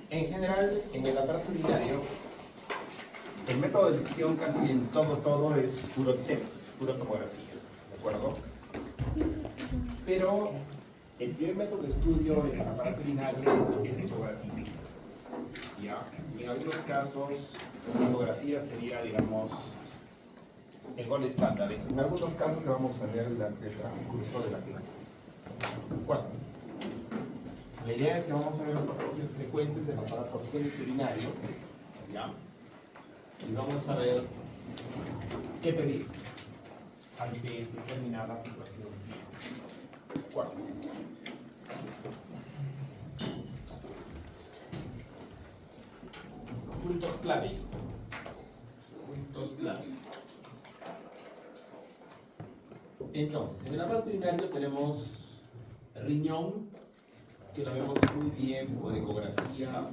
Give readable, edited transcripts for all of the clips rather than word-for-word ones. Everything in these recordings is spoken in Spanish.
En general, en el aparato urinario, el método de elección casi en todo es pura tomografía, ¿de acuerdo? Pero el primer método de estudio en el aparato urinario es ecografía. ¿Ya? Y en algunos casos, la ecografía sería, digamos, el gol estándar. En algunos casos que vamos a ver durante el transcurso de la clase. Bueno, la idea es que vamos a ver las patologías frecuentes del aparato urinario, ¿ya? Y vamos a ver qué pedir ante determinada situación. Bueno. Puntos clave. Puntos clave. Entonces, en el aparato urinario tenemos el riñón, que lo vemos muy bien por ecografía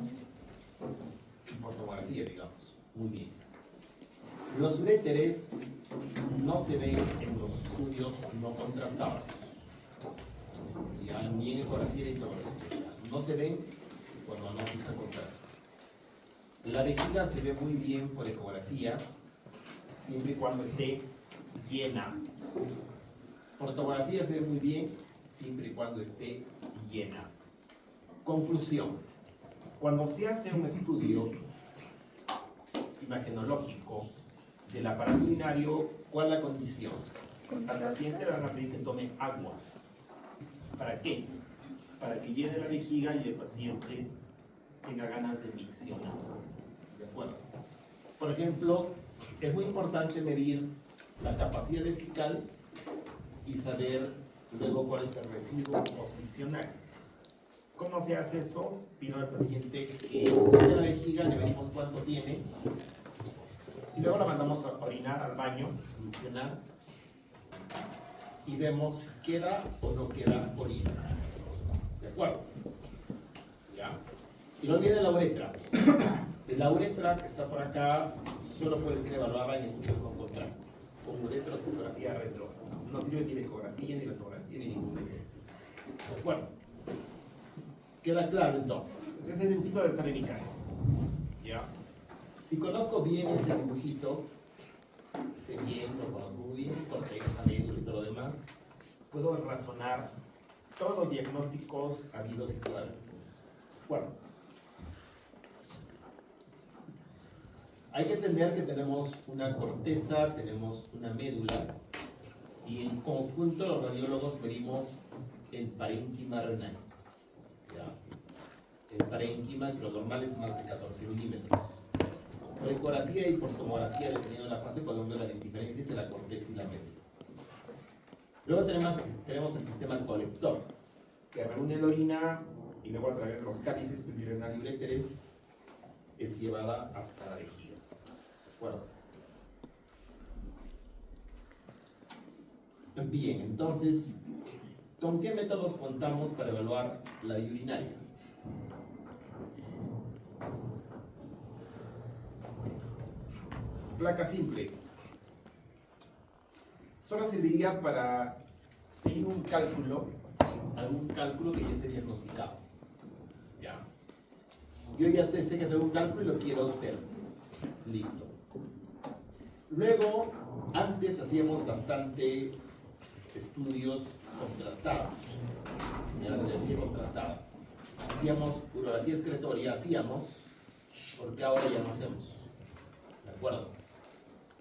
y por tomografía, digamos. Muy bien. Los uréteres no se ven en los estudios no contrastados. Ya, ni en ecografía ni en tomografía. No se ven cuando no se usa contraste. La vejiga se ve muy bien por ecografía, siempre y cuando esté llena. Por tomografía se ve muy bien, siempre y cuando esté llena. Conclusión. Cuando se hace un estudio imagenológico del aparato urinario, ¿cuál es la condición? Al paciente le van a pedir que tome agua. ¿Para qué? Para que llene la vejiga y el paciente tenga ganas de miccionar. ¿De acuerdo? Por ejemplo, es muy importante medir la capacidad vesical y saber luego cuál es el residuo postmiccional. ¿Cómo se hace eso? Pido al paciente que llene la vejiga, le vemos cuánto tiene y luego la mandamos a orinar al baño, miccionar, y vemos si queda o no queda orina. ¿De acuerdo? ¿Ya? Y luego viene la uretra. La uretra, que está por acá, solo puede ser evaluada en estudios con contraste, con uretroscopografía retrógrada. No sirve ni la ecografía, ni la tomografía, ni ningún método. ¿De acuerdo? Queda claro entonces. Ese dibujito debe estar en mi cabeza. ¿Ya? Si conozco bien este dibujito, sé bien, lo conozco muy bien, porque y todo lo demás, puedo razonar todos los diagnósticos habidos y por haber. Bueno, hay que entender que tenemos una corteza, tenemos una médula, y en conjunto los radiólogos medimos el parénquima renal. ¿Ya? El parénquima, que lo normal es más de 14 milímetros. Por ecografía y por tomografía, dependiendo de la fase, podemos ver la diferencia entre la corteza y la médula. Luego tenemos el sistema colector, que reúne la orina y luego a través de los cálices renal y uréteres es llevada hasta la vejiga. Bueno. Bien, entonces, ¿con qué métodos contamos para evaluar la vía urinaria? Placa simple. Solo serviría para seguir un cálculo, algún cálculo que ya esté diagnosticado. ¿Ya? Yo ya sé que tengo un cálculo y lo quiero hacer. Listo. Luego, antes hacíamos bastante estudios contrastados. Ya, radiografía contrastada. Hacíamos urografía excretoria, porque ahora ya no hacemos. ¿De acuerdo?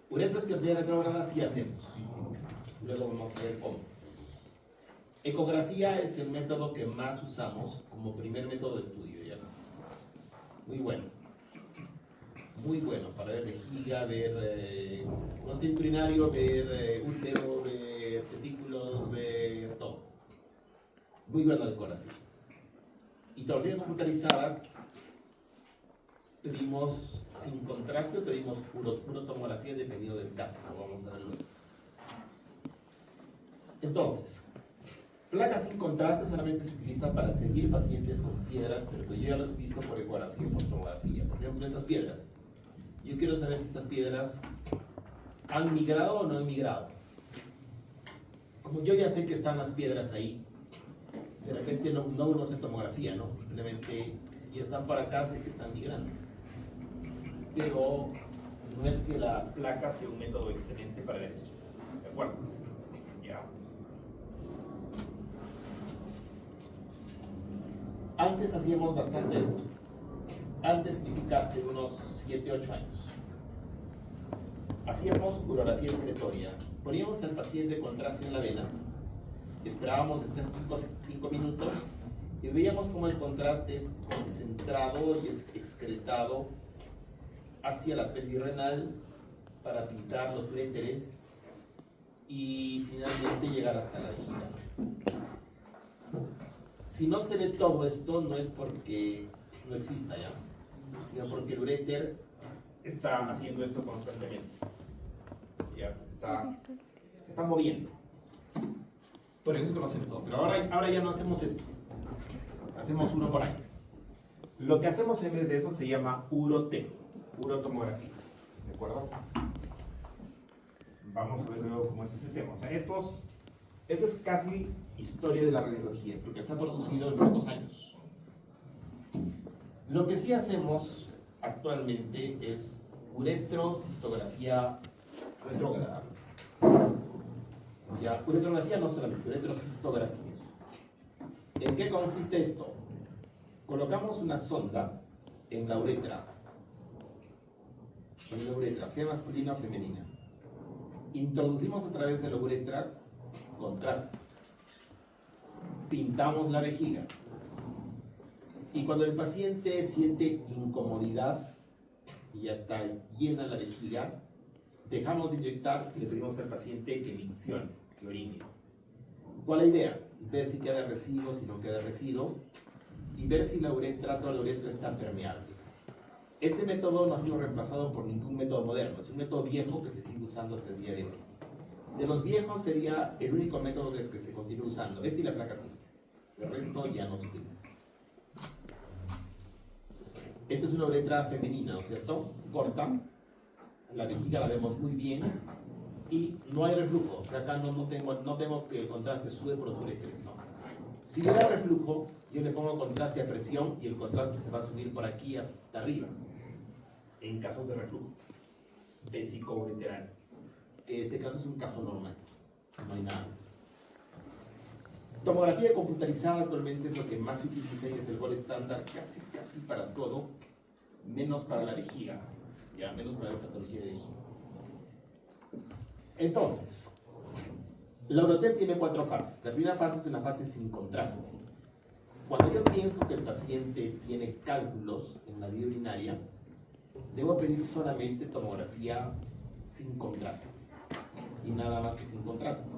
Uretroscopía retrógrada sí hacemos. Luego vamos a ver cómo. Ecografía es el método que más usamos como primer método de estudio. ¿Ya? Muy bueno. Muy bueno para ver vejiga, ver conocimiento urinario, ver útero, ver testículos, ver todo. Muy buena la ecografía. Y tomografía computarizada, pedimos sin contraste, pedimos puro tomografía dependiendo del caso, como vamos a verlo. Entonces, placa sin contraste solamente se utiliza para seguir pacientes con piedras, pero yo ya los he visto por ecografía y por tomografía. Por ejemplo, estas piedras. Yo quiero saber si estas piedras han migrado o no han migrado. Como yo ya sé que están las piedras ahí, de repente no vuelvo a hacer tomografía, ¿no? Simplemente y están para acá, sé que están migrando. Pero no es que la placa sea un método excelente para ver eso. ¿De acuerdo? Ya. Antes hacíamos bastante esto. Antes significa hace unos 7, 8 años. Hacíamos urografía excretoria. Poníamos al paciente contraste en la vena, esperábamos de 3 a 5 minutos y veíamos cómo el contraste es concentrado y es excretado hacia la pelvis renal para pintar los uréteres y finalmente llegar hasta la vejiga. Si no se ve todo esto, no es porque no exista ya, sino porque el uréter está haciendo esto constantemente. Ya se está moviendo. Por eso es que no se ve todo. Pero ahora ya no hacemos esto. Hacemos uno por año. Lo que hacemos en vez de eso se llama urotomografía. ¿De acuerdo? Vamos a ver luego cómo es ese tema. O sea, esto es casi historia de la radiología, porque está producido en pocos años. Lo que sí hacemos actualmente es uretrocistografía retrógrada. Ya, uretrografía no solamente, uretrocistografía. ¿En qué consiste esto? Colocamos una sonda en la uretra, sea masculina o femenina. Introducimos a través de la uretra contraste. Pintamos la vejiga. Y cuando el paciente siente incomodidad y ya está llena la vejiga, dejamos de inyectar y le pedimos al paciente que miccione, que orine. ¿Cuál es la idea? Ver si queda residuo, si no queda residuo, y ver si la uretra, toda la uretra está permeable. Este método no ha sido reemplazado por ningún método moderno, es un método viejo que se sigue usando hasta el día de hoy. De los viejos sería el único método que se continúa usando, este y la placa simple. El resto ya no se utiliza. Esta es una uretra femenina, ¿no es cierto? Corta, la vejiga la vemos muy bien y no hay reflujo. O sea, acá no tengo que el contraste sube por los uréteres, no. Si hubiera reflujo, yo le pongo contraste a presión y el contraste se va a subir por aquí hasta arriba, en casos de reflujo vesicoureteral, que este caso es un caso normal, no hay nada de eso. Tomografía computarizada actualmente es lo que más se utiliza y es el gol estándar casi para todo, menos para la vejiga, ya menos para la patología de vejiga. Entonces, la Urotec tiene 4 fases. La primera fase es una fase sin contraste. Cuando yo pienso que el paciente tiene cálculos en la vía urinaria, debo pedir solamente tomografía sin contraste y nada más que sin contraste.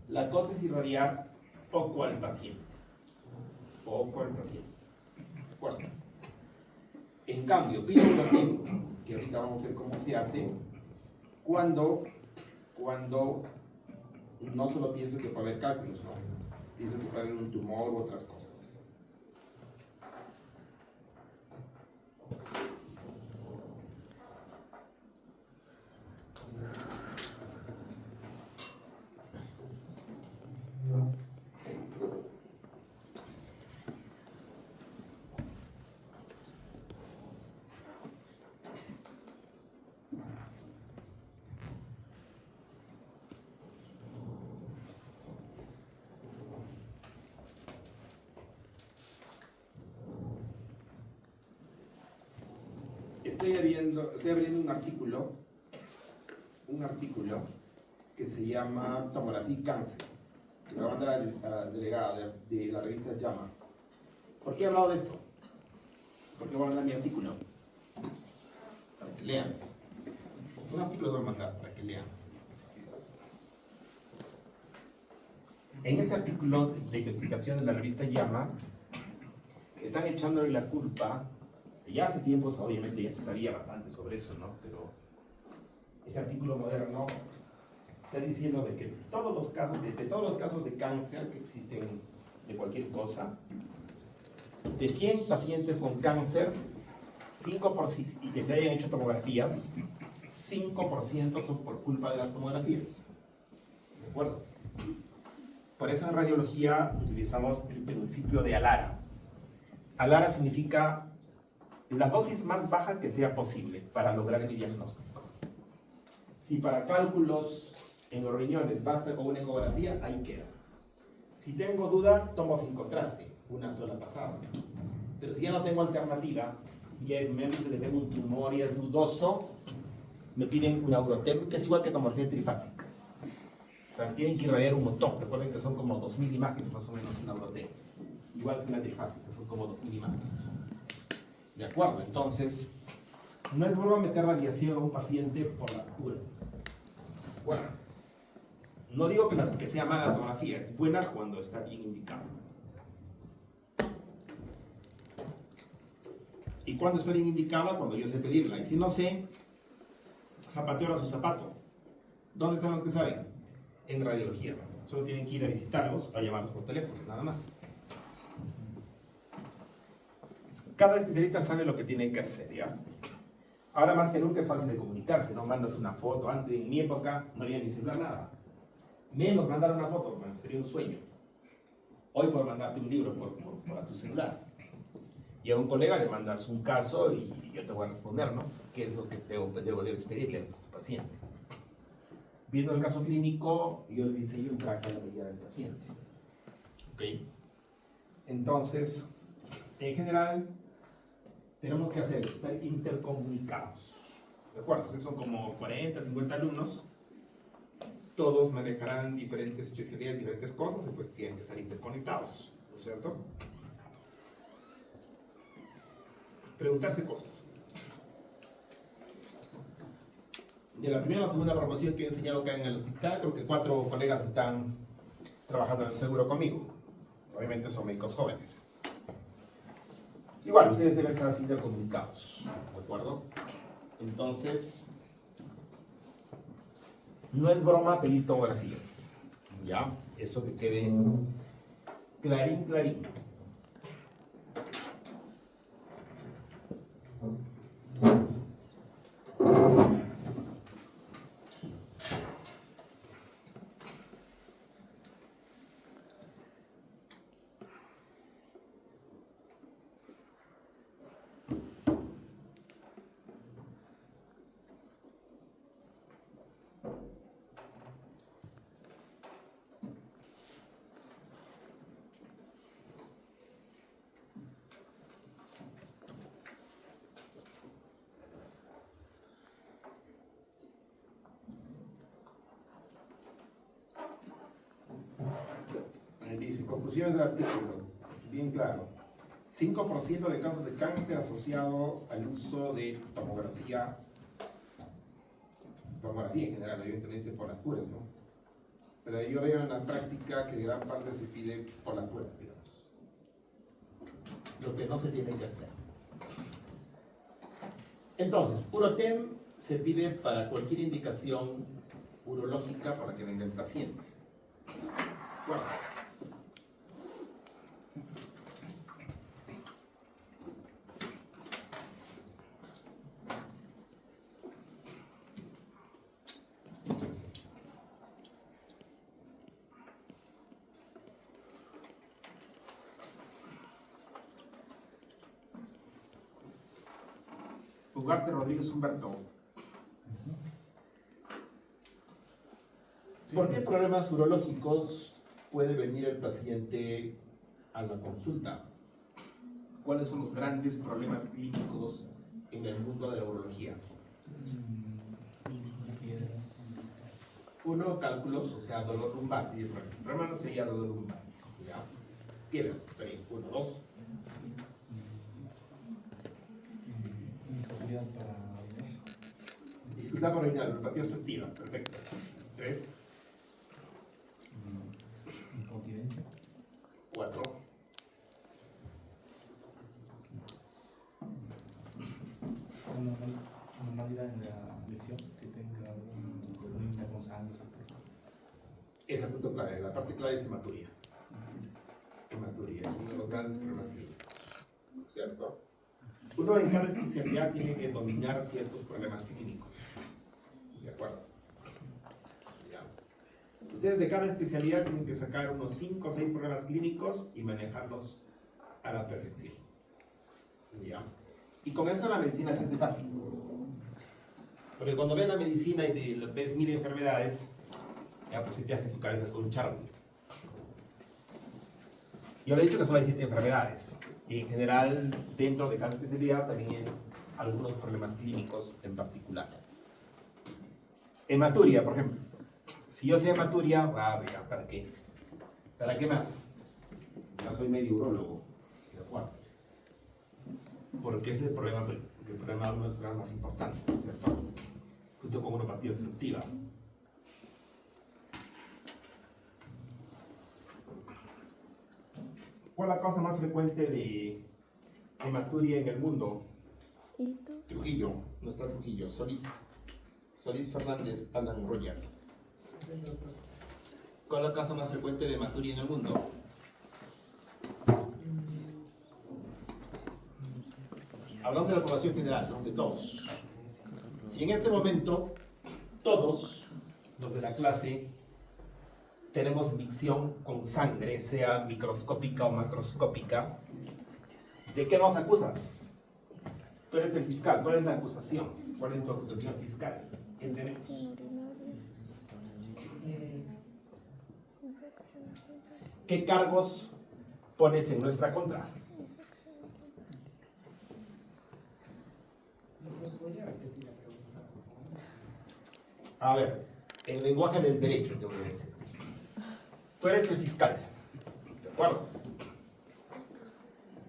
La cosa es irradiar poco al paciente. ¿De acuerdo? En cambio, pido Urotec, que ahorita vamos a ver cómo se hace, cuando no solo pienso que puede haber cálculos, no. Pienso que puede haber un tumor u otras cosas. Estoy abriendo un artículo que se llama Tomografía y Cáncer, que me va a mandar a la delegada de la revista JAMA. ¿Por qué he hablado de esto? Porque voy a mandar mi artículo para que lean. Un artículo voy a mandar para que lean. En ese artículo de investigación de la revista JAMA están echándole la culpa. Ya hace tiempos, obviamente, ya se sabía bastante sobre eso, ¿no? Pero ese artículo moderno está diciendo de que de todos los casos de cáncer que existen de cualquier cosa, de 100 pacientes con cáncer, 5% y que se hayan hecho tomografías, 5% son por culpa de las tomografías. ¿De acuerdo? Por eso en radiología utilizamos el principio de Alara. ALARA significa la dosis más baja que sea posible para lograr mi diagnóstico. Si para cálculos en los riñones basta con una ecografía, ahí queda. Si tengo duda, tomo sin contraste, una sola pasada. Pero si ya no tengo alternativa, y me han dicho que tengo un tumor y es dudoso, me piden una Urotec, que es igual que tomografía trifásica. O sea, tienen que irradiar un montón. Recuerden que son como 2000 imágenes, más o menos, una Urotec. Igual que una trifásica, son como 2000 imágenes. ¿De acuerdo? Entonces, no es broma meter radiación a un paciente por las puras. Bueno, no digo que sea mala la tomografía, es buena cuando está bien indicada. ¿Y cuándo está bien indicada? Cuando yo sé pedirla. Y si no sé, zapateo a su zapato. ¿Dónde están los que saben? En radiología. Solo tienen que ir a visitarlos, a llamarlos por teléfono, nada más. Cada especialista sabe lo que tiene que hacer, ¿ya? Ahora más que nunca es fácil de comunicarse, ¿no? Mandas una foto. Antes, en mi época, no había ni celular, nada. Menos mandar una foto, bueno, sería un sueño. Hoy puedo mandarte un libro por tu celular. Y a un colega le mandas un caso y yo te voy a responder, ¿no? ¿Qué es lo que debo expedirle a tu paciente? Viendo el caso clínico, yo le diseño un traje a la medida del paciente. ¿Ok? Entonces, en general, tenemos que hacer estar intercomunicados. ¿De acuerdo? Entonces son como 40, 50 alumnos. Todos manejarán diferentes especialidades, diferentes cosas, y pues tienen que estar interconectados, ¿no es cierto? Preguntarse cosas. De la primera a la segunda promoción que he enseñado acá en el hospital, creo que 4 colegas están trabajando en el seguro conmigo. Obviamente son médicos jóvenes. Igual, ustedes deben estar así intercomunicados, ¿de acuerdo? Entonces, no es broma pedir tomografías, ¿ya? Eso que quede clarín, clarín. Dice, conclusiones del artículo, bien claro. 5% de casos de cáncer asociado al uso de tomografía en general, evidentemente por las puras, ¿no? Pero yo veo en la práctica que gran parte se pide por las puras, digamos. Lo que no se tiene que hacer. Entonces, Urotem se pide para cualquier indicación urológica para que venga el paciente. Bueno. Ugarte Rodríguez Humberto. ¿Por qué problemas urológicos puede venir el paciente a la consulta? ¿Cuáles son los grandes problemas clínicos en el mundo de la urología? Uno, cálculos, o sea, dolor lumbar. El problema no sería dolor lumbar. ¿Ya? Piedras, está bien. 1, 2. Dificultad para orinar, neuropatía obstructiva, perfecto. 3. Incontinencia. 4. Anormalidad en la lesión, que tenga una con sangre. Es el punto clave, la parte clave es hematuría. Hematuría es uno de los grandes problemas clínicos, ¿cierto? Uno en cada especialidad tiene que dominar ciertos problemas clínicos. ¿De acuerdo? Ya. Ustedes de cada especialidad tienen que sacar unos 5 o 6 problemas clínicos y manejarlos a la perfección. ¿Ya? Y con eso la medicina se hace fácil. Porque cuando ves la medicina y te ves 1000 enfermedades, ya pues se te hace su cabeza con un charco. Yo le he dicho que solo hay 7 enfermedades. Y en general, dentro de cada especialidad también hay algunos problemas clínicos en particular. Hematuria, por ejemplo. Si yo sé hematuria, ¿para qué? ¿Para qué más? Ya soy medio urólogo. ¿De acuerdo? Porque ese es el problema, uno de los problemas más importantes, ¿cierto? Junto con uropatía obstructiva. ¿Cuál es la causa más frecuente de hematuria en el mundo? Trujillo, no está Trujillo, Solís Fernández, Alan Roger. ¿Cuál es la causa más frecuente de hematuria en el mundo? Hablamos de la población general, ¿no? De todos. Si en este momento todos los de la clase tenemos micción con sangre, sea microscópica o macroscópica, ¿de qué nos acusas? Tú eres el fiscal, ¿cuál es la acusación? ¿Cuál es tu acusación fiscal? ¿Qué tenemos? ¿Qué cargos pones en nuestra contra? A ver, en lenguaje del derecho te voy a decir. Tú eres el fiscal, ¿de acuerdo?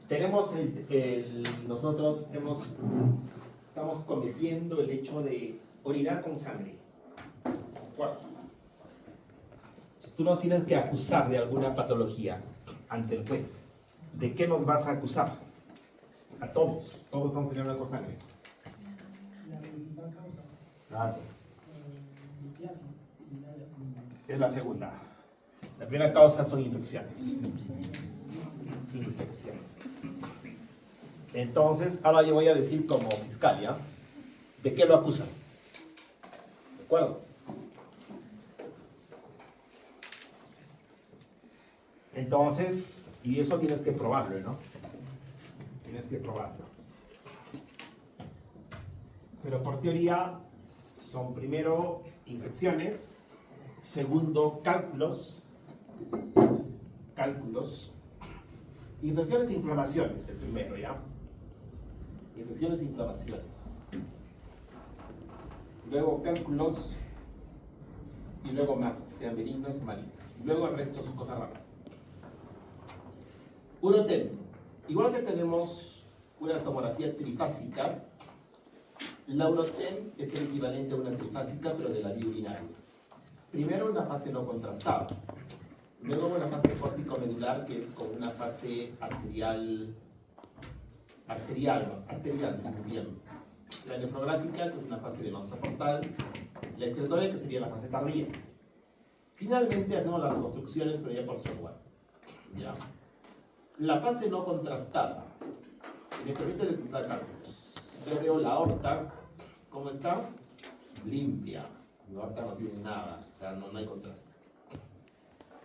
Tenemos nosotros estamos cometiendo el hecho de orinar con sangre, ¿de acuerdo? Tú nos tienes que acusar de alguna patología ante el juez. ¿De qué nos vas a acusar? A todos vamos a orinar con sangre. La principal causa. Claro. Litiasis. Es la segunda. La primera causa son infecciones. Entonces, ahora yo voy a decir como fiscal, ¿ya? ¿De qué lo acusan? ¿De acuerdo? Entonces, y eso tienes que probarlo, ¿no? Tienes que probarlo. Pero por teoría, son primero infecciones, segundo cálculos, infecciones e inflamaciones, el primero, ¿ya? Infecciones e inflamaciones. Luego cálculos y luego masas, sean benignos, malignos. Y luego el resto son cosas raras. Urotem. Igual que tenemos una tomografía trifásica, la urotem es el equivalente a una trifásica, pero de la vía urinaria. Primero una fase no contrastada. Luego una fase córtico-medular, que es con una fase arterial definitivamente. La nefrográfica, que es una fase venosa portal. La excretoria, que sería la fase tardía. Finalmente hacemos las reconstrucciones, pero ya por software. ¿Ya? La fase no contrastada me permite detectar cálculos. Yo veo la aorta, ¿cómo está? Limpia. La aorta no tiene nada, o sea, no hay contraste.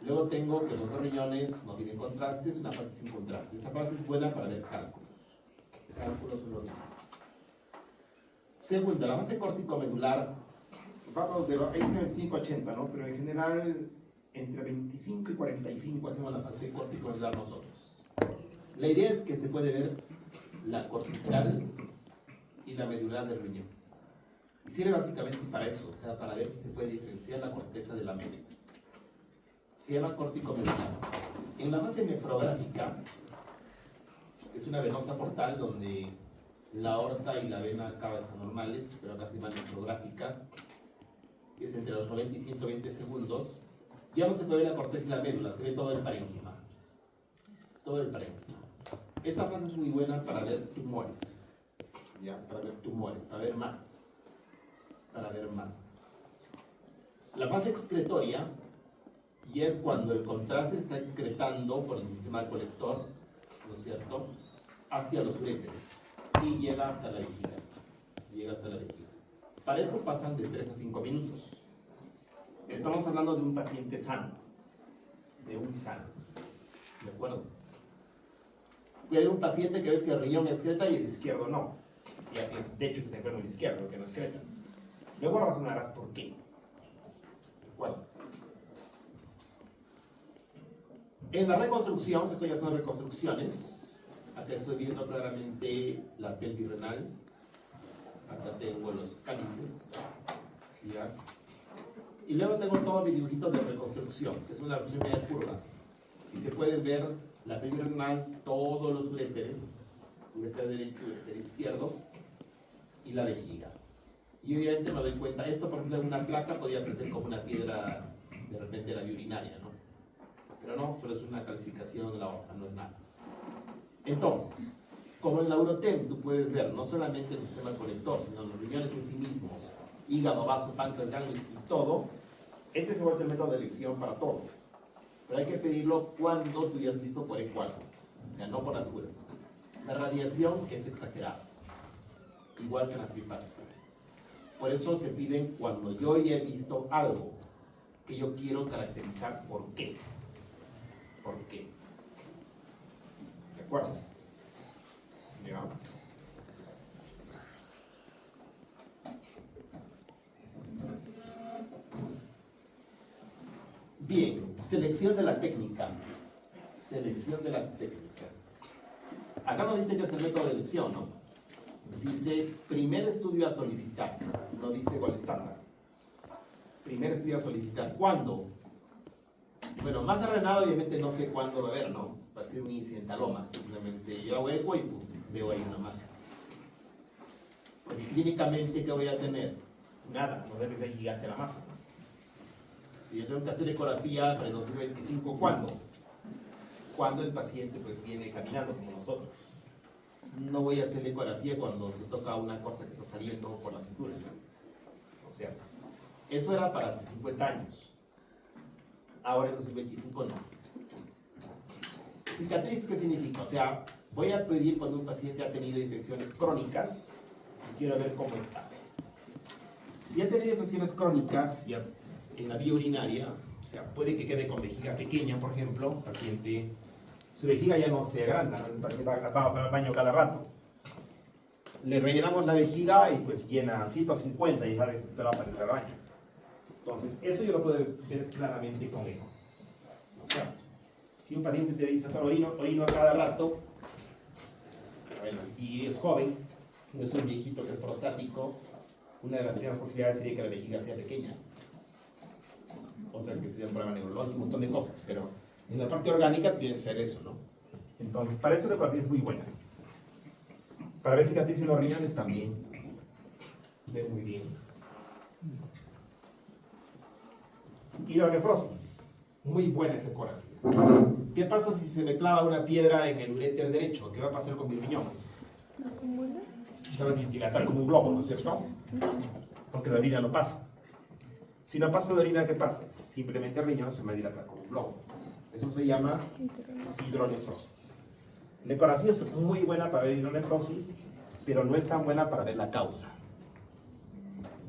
Luego tengo que los dos riñones no tienen contraste, es una fase sin contraste. Esa fase es buena para ver cálculos. Cálculos son los riñones. Segunda, la fase córtico-medular, vamos de 25 a 80, ¿no? Pero en general, entre 25 y 45 hacemos la fase córtico-medular nosotros. La idea es que se puede ver la cortical y la medular del riñón. Y sirve básicamente para eso, o sea, para ver si se puede diferenciar la corteza de la médula. Se llama córtico-medular. En la fase nefrográfica, es una venosa portal donde la aorta y la vena cava están normales, pero acá se llama nefrográfica, que es entre los 90 y 120 segundos. Ya no se puede ver la corteza y la médula, se ve todo el parénquima. Todo el parénquima. Esta fase es muy buena para ver tumores, ¿ya? Para ver tumores, para ver masas. La fase excretoria ya es cuando el contraste está excretando por el sistema colector, ¿no es cierto?, hacia los uréteres y llega hasta la vejiga. Para eso pasan de 3 a 5 minutos. Estamos hablando de un paciente sano, de un sano, ¿de acuerdo? Puede haber un paciente que ves que el riñón excreta y el izquierdo no. Ya que es de hecho que se enferma el izquierdo, que no excreta. Luego razonarás por qué. ¿De acuerdo? En la reconstrucción, esto ya son reconstrucciones. Acá estoy viendo claramente la pelvis renal. Acá tengo los cálices. ¿Ya? Y luego tengo todos mis dibujitos de reconstrucción, que es una primera curva. Y se pueden ver la pelvis renal, todos los uréteres, uréter derecho, uréter izquierdo, y la vejiga. Y obviamente me doy cuenta, esto por ejemplo en una placa podría parecer como una piedra de repente de la vía urinaria, ¿no? Pero no, solo es una calcificación de la aorta, no es nada. Entonces, como en la Eurotem tú puedes ver no solamente el sistema colector, sino los riñones en sí mismos, hígado, vaso, páncreas, ganglios y todo, este se vuelve el método de elección para todo. Pero hay que pedirlo cuando tú ya has visto por ecuador, o sea, no por las duras. La radiación es exagerada, igual que en las trifásicas. Por eso se piden cuando yo ya he visto algo que yo quiero caracterizar por qué. ¿Por qué? ¿De acuerdo? ¿Ya? Bien, selección de la técnica. Selección de la técnica. Acá no dice que es el método de elección, ¿no? Dice primer estudio a solicitar. No dice cuál estándar. Primer estudio a solicitar. ¿Cuándo? Bueno, más arrenado obviamente no sé cuándo va a haber, ¿no? Va a ser un incidentaloma. Simplemente yo hago eco y pum, veo ahí una masa. Porque clínicamente, ¿qué voy a tener? Nada, no debe ser gigante la masa. Si yo tengo que hacer ecografía para el 2025, ¿cuándo? Cuando el paciente pues viene caminando como nosotros. No voy a hacer ecografía cuando se toca una cosa que está saliendo por la cintura, ¿no? O sea, eso era para hace 50 años. Ahora en 2025 no. Cicatriz, ¿qué significa? O sea, voy a pedir cuando un paciente ha tenido infecciones crónicas y quiero ver cómo está. Si ha tenido infecciones crónicas, ya en la vía urinaria, o sea, puede que quede con vejiga pequeña, por ejemplo, paciente, su vejiga ya no se agranda, ¿no? El paciente va al baño cada rato. Le rellenamos la vejiga y pues llena 150 y sabes, espera para entrar al baño. Entonces, eso yo lo puedo ver claramente con eco. O sea, si un paciente te dice, orino a cada rato, bueno, y es joven, no es un viejito que es prostático, una de las primeras posibilidades sería que la vejiga sea pequeña. Otra que sería un problema neurológico, un montón de cosas, pero en la parte orgánica tiene que ser eso, ¿no? Entonces, para eso la ecografía es muy buena. Para ver cicatrices en los riñones también. Ve muy bien. Hidronefrosis, muy buena ecografía. ¿Qué pasa si se me clava una piedra en el uréter derecho? ¿Qué va a pasar con mi riñón? Se va a dilatar como un globo, ¿no es cierto? Porque la orina no pasa. Si no pasa de orina, ¿qué pasa? Simplemente el riñón se me dilata como un globo. Eso se llama hidronefrosis. La ecografía es muy buena para ver hidronefrosis, pero no es tan buena para ver la causa.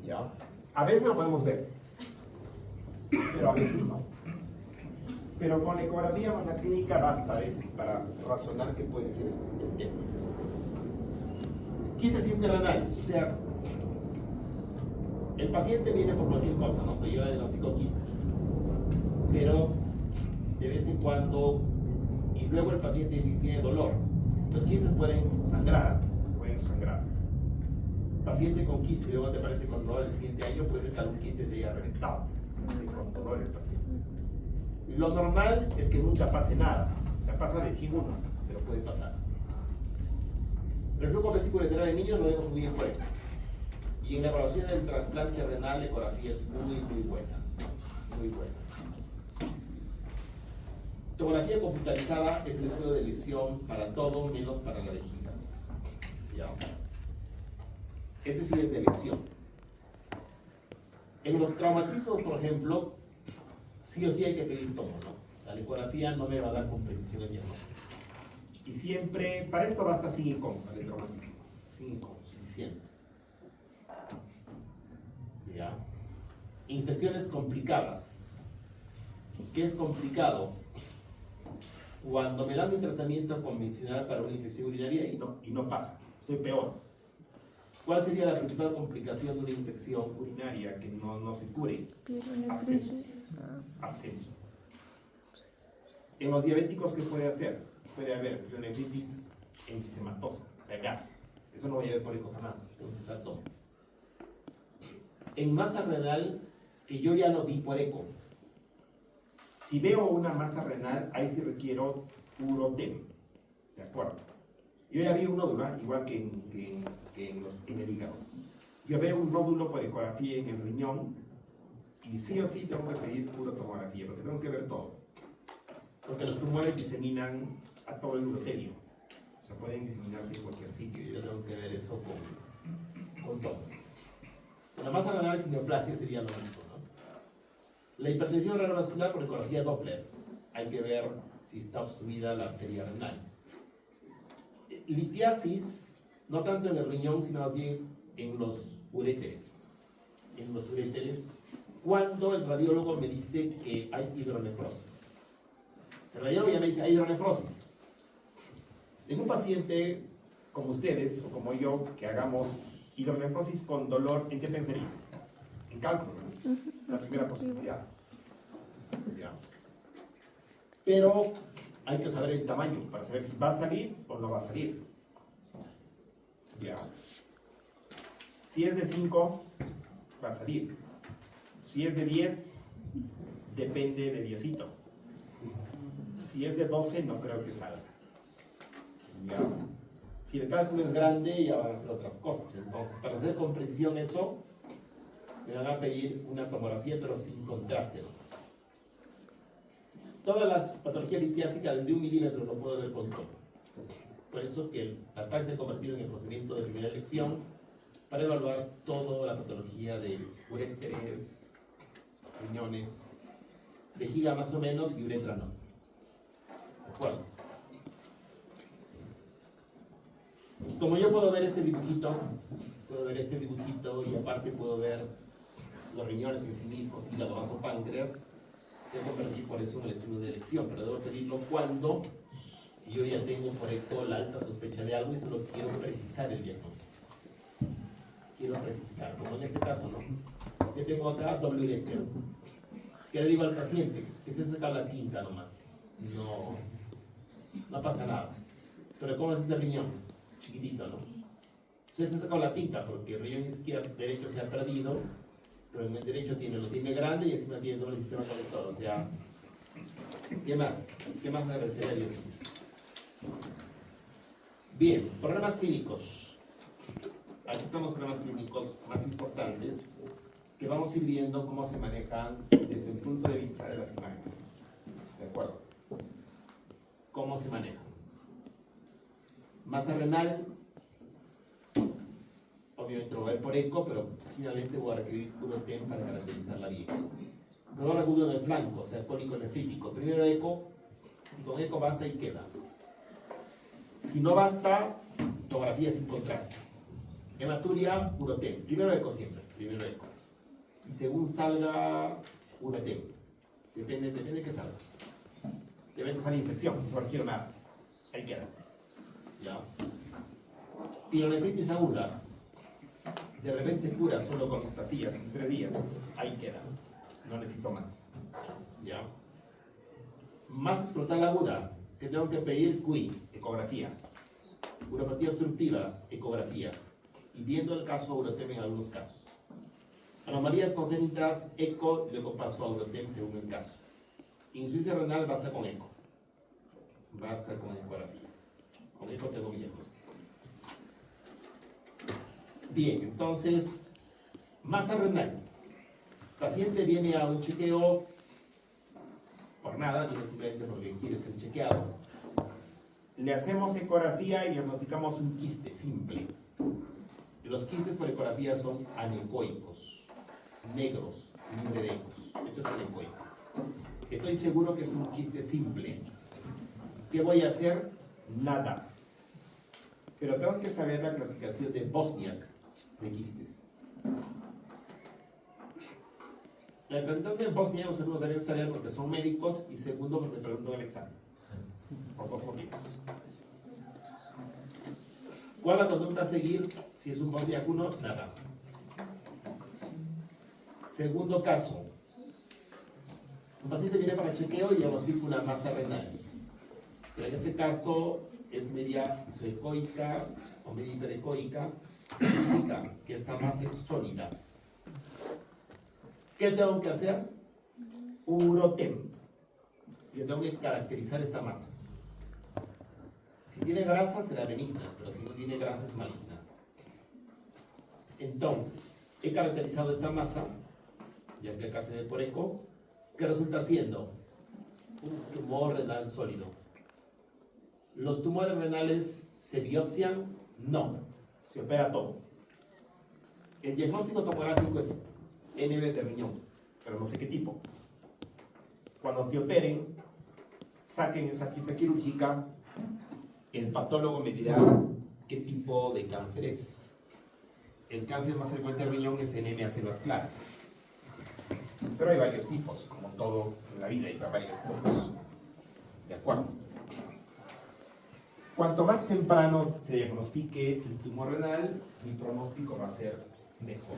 ¿Ya? A veces lo podemos ver, pero a veces no. Pero con la ecografía o la clínica basta a veces para razonar que puede ser el tema. Quistes intrarenales, o sea, el paciente viene por cualquier cosa, ¿no? Yo diagnostico quistes, pero de vez en cuando, y luego el paciente tiene dolor. Los quistes pueden sangrar, Paciente con quiste, luego te parece con dolor el siguiente año, puede ser que algún quiste se haya reventado, con dolor el paciente. Lo normal es que nunca pase nada, o sea, pasa de 100 uno, pero puede pasar. El reflujo vesicular en niños lo vemos muy bien por ahí. Y en la evaluación del trasplante renal, la ecografía es muy buena. Muy buena. Tomografía computarizada es el estudio de lesión para todo menos para la vejiga. ¿Ya? Es decir, es de elección. En los traumatismos, por ejemplo, sí o sí hay que pedir tomo, ¿no? O sea, la ecografía no me va a dar con precisión el diagnóstico. Y siempre, para esto basta sin incómodo, para el traumatismo. Sin incómodo, suficiente. ¿Ya? Infecciones complicadas. ¿Qué es complicado? Cuando me dan mi tratamiento convencional para una infección urinaria y no pasa, estoy peor. ¿Cuál sería la principal complicación de una infección urinaria que no se cure? Pielonefritis. Absceso. En los diabéticos, ¿qué puede hacer? Puede haber pielonefritis enfisematosa, o sea, gas. Eso no voy a ver por eco jamás, entonces tomo. En masa renal, que yo ya lo vi por eco, si veo una masa renal, ahí sí requiero urotem, ¿de acuerdo? Yo ya vi un nódulo, igual que en el hígado. Yo veo un nódulo por ecografía en el riñón y sí o sí tengo que pedir urotomografía, porque tengo que ver todo. Porque los tumores diseminan a todo el urotelio. O sea, pueden diseminarse en cualquier sitio y yo tengo que ver eso con todo. La masa renal sin neoplasia sería lo mismo, ¿no? La hipertensión renal vascular por ecografía Doppler. Hay que ver si está obstruida la arteria renal. Litiasis, no tanto en el riñón, sino más bien en los uréteres. En los uréteres, cuando el radiólogo me dice que hay hidronefrosis. El radiólogo ya me dice, hay hidronefrosis. Tengo un paciente como ustedes o como yo que hagamos hidronefrosis con dolor, ¿en qué pensarías? En cálculo, ¿no? La primera posibilidad. ¿Ya? Pero hay que saber el tamaño para saber si va a salir o no va a salir. ¿Ya? Si es de 5, va a salir. Si es de 10, depende de Diosito. Si es de 12, no creo que salga. ¿Ya? Si el cálculo es grande, ya van a hacer otras cosas. Entonces, para hacer con precisión eso, me van a pedir una tomografía, pero sin contraste. Todas las patologías litiásicas desde 1 milímetro lo puedo ver con todo. Por eso que la TAC se ha convertido en el procedimiento de primera elección para evaluar toda la patología de uréteres, riñones, vejiga más o menos y uretra no. ¿De acuerdo? Como yo puedo ver este dibujito y aparte puedo ver los riñones en sí mismos, hígado, vaso, páncreas, se va a convertir por eso en el estudio de elección, pero debo pedirlo cuando yo ya tengo por eco la alta sospecha de algo y solo quiero precisar el diagnóstico. Quiero precisar, como en este caso, ¿no? Que tengo acá doble urétero. ¿Qué le digo al paciente? Que se saca la tinta nomás. No pasa nada. Pero ¿cómo es este riñón? Chiquitito, ¿no? Entonces se ha sacado la tinta porque el riñón izquierdo, derecho se ha perdido, pero en el derecho lo tiene grande y encima tiene todo el sistema conector. O sea, ¿qué más? ¿Qué más me agradecería a Dios? Bien, problemas clínicos. Aquí están los problemas clínicos más importantes que vamos a ir viendo cómo se manejan desde el punto de vista de las imágenes. ¿De acuerdo? ¿Cómo se manejan? Masa renal, obviamente lo voy a ver por eco, pero finalmente voy a requerir urotem para caracterizarla bien. Dolor agudo en el flanco, o sea, cólico nefrítico. Primero eco, si con eco basta y queda. Si no basta, tomografía sin contraste. Hematuria, urotem. Primero eco siempre, primero eco. Y según salga, urotem. Depende de que salga. Depende que salga infección, no quiero nada. Ahí queda. ¿Ya? Pielonefritis aguda, de repente cura solo con mis pastillas en 3 días, ahí queda, no necesito más. ¿Ya? Masa escrotal aguda, que tengo que pedir QI, ecografía. Uropatía obstructiva, ecografía. Y viendo el caso, urotem en algunos casos. Anomalías congénitas, eco, y luego paso a urotem según el caso. Insuficiencia renal, basta con eco. Basta con ecografía. Con eco tengo mi diagnóstico. Bien, entonces, masa renal. Paciente viene a un chequeo por nada, viene simplemente porque quiere ser chequeado. Le hacemos ecografía y diagnosticamos un quiste simple. Y los quistes por ecografía son anecoicos, negros, libre de ecos. Esto es anecoico. Estoy seguro que es un quiste simple. ¿Qué voy a hacer? Nada. Pero tengo que saber la clasificación de Bosniak de quistes. La clasificación de Bosniak, segundo, deben saber porque son médicos y segundo, porque pregunto en el examen. por dos motivos. ¿Cuál es la conducta a seguir si es un post-diacuno? Nada. Segundo caso. Un paciente viene para chequeo y diagnostica una masa renal. Pero en este caso es media isoecoica o media hiperecoica. Significa que esta masa es sólida. ¿Qué tengo que hacer? Urotem. Yo tengo que caracterizar esta masa. Si tiene grasa será benigna, pero si no tiene grasa es maligna. Entonces, he caracterizado esta masa, ya que acá se ve por eco, que resulta siendo un tumor renal sólido. ¿Los tumores renales se biopsian? No, se opera todo. El diagnóstico tomográfico es NB de riñón, pero no sé qué tipo. Cuando te operen, saquen esa pieza quirúrgica, el patólogo me dirá qué tipo de cáncer es. El cáncer más frecuente del riñón es en a células claras. Pero hay varios tipos, como todo en la vida, hay varios tipos. ¿De acuerdo? Cuanto más temprano se diagnostique el tumor renal, mi pronóstico va a ser mejor.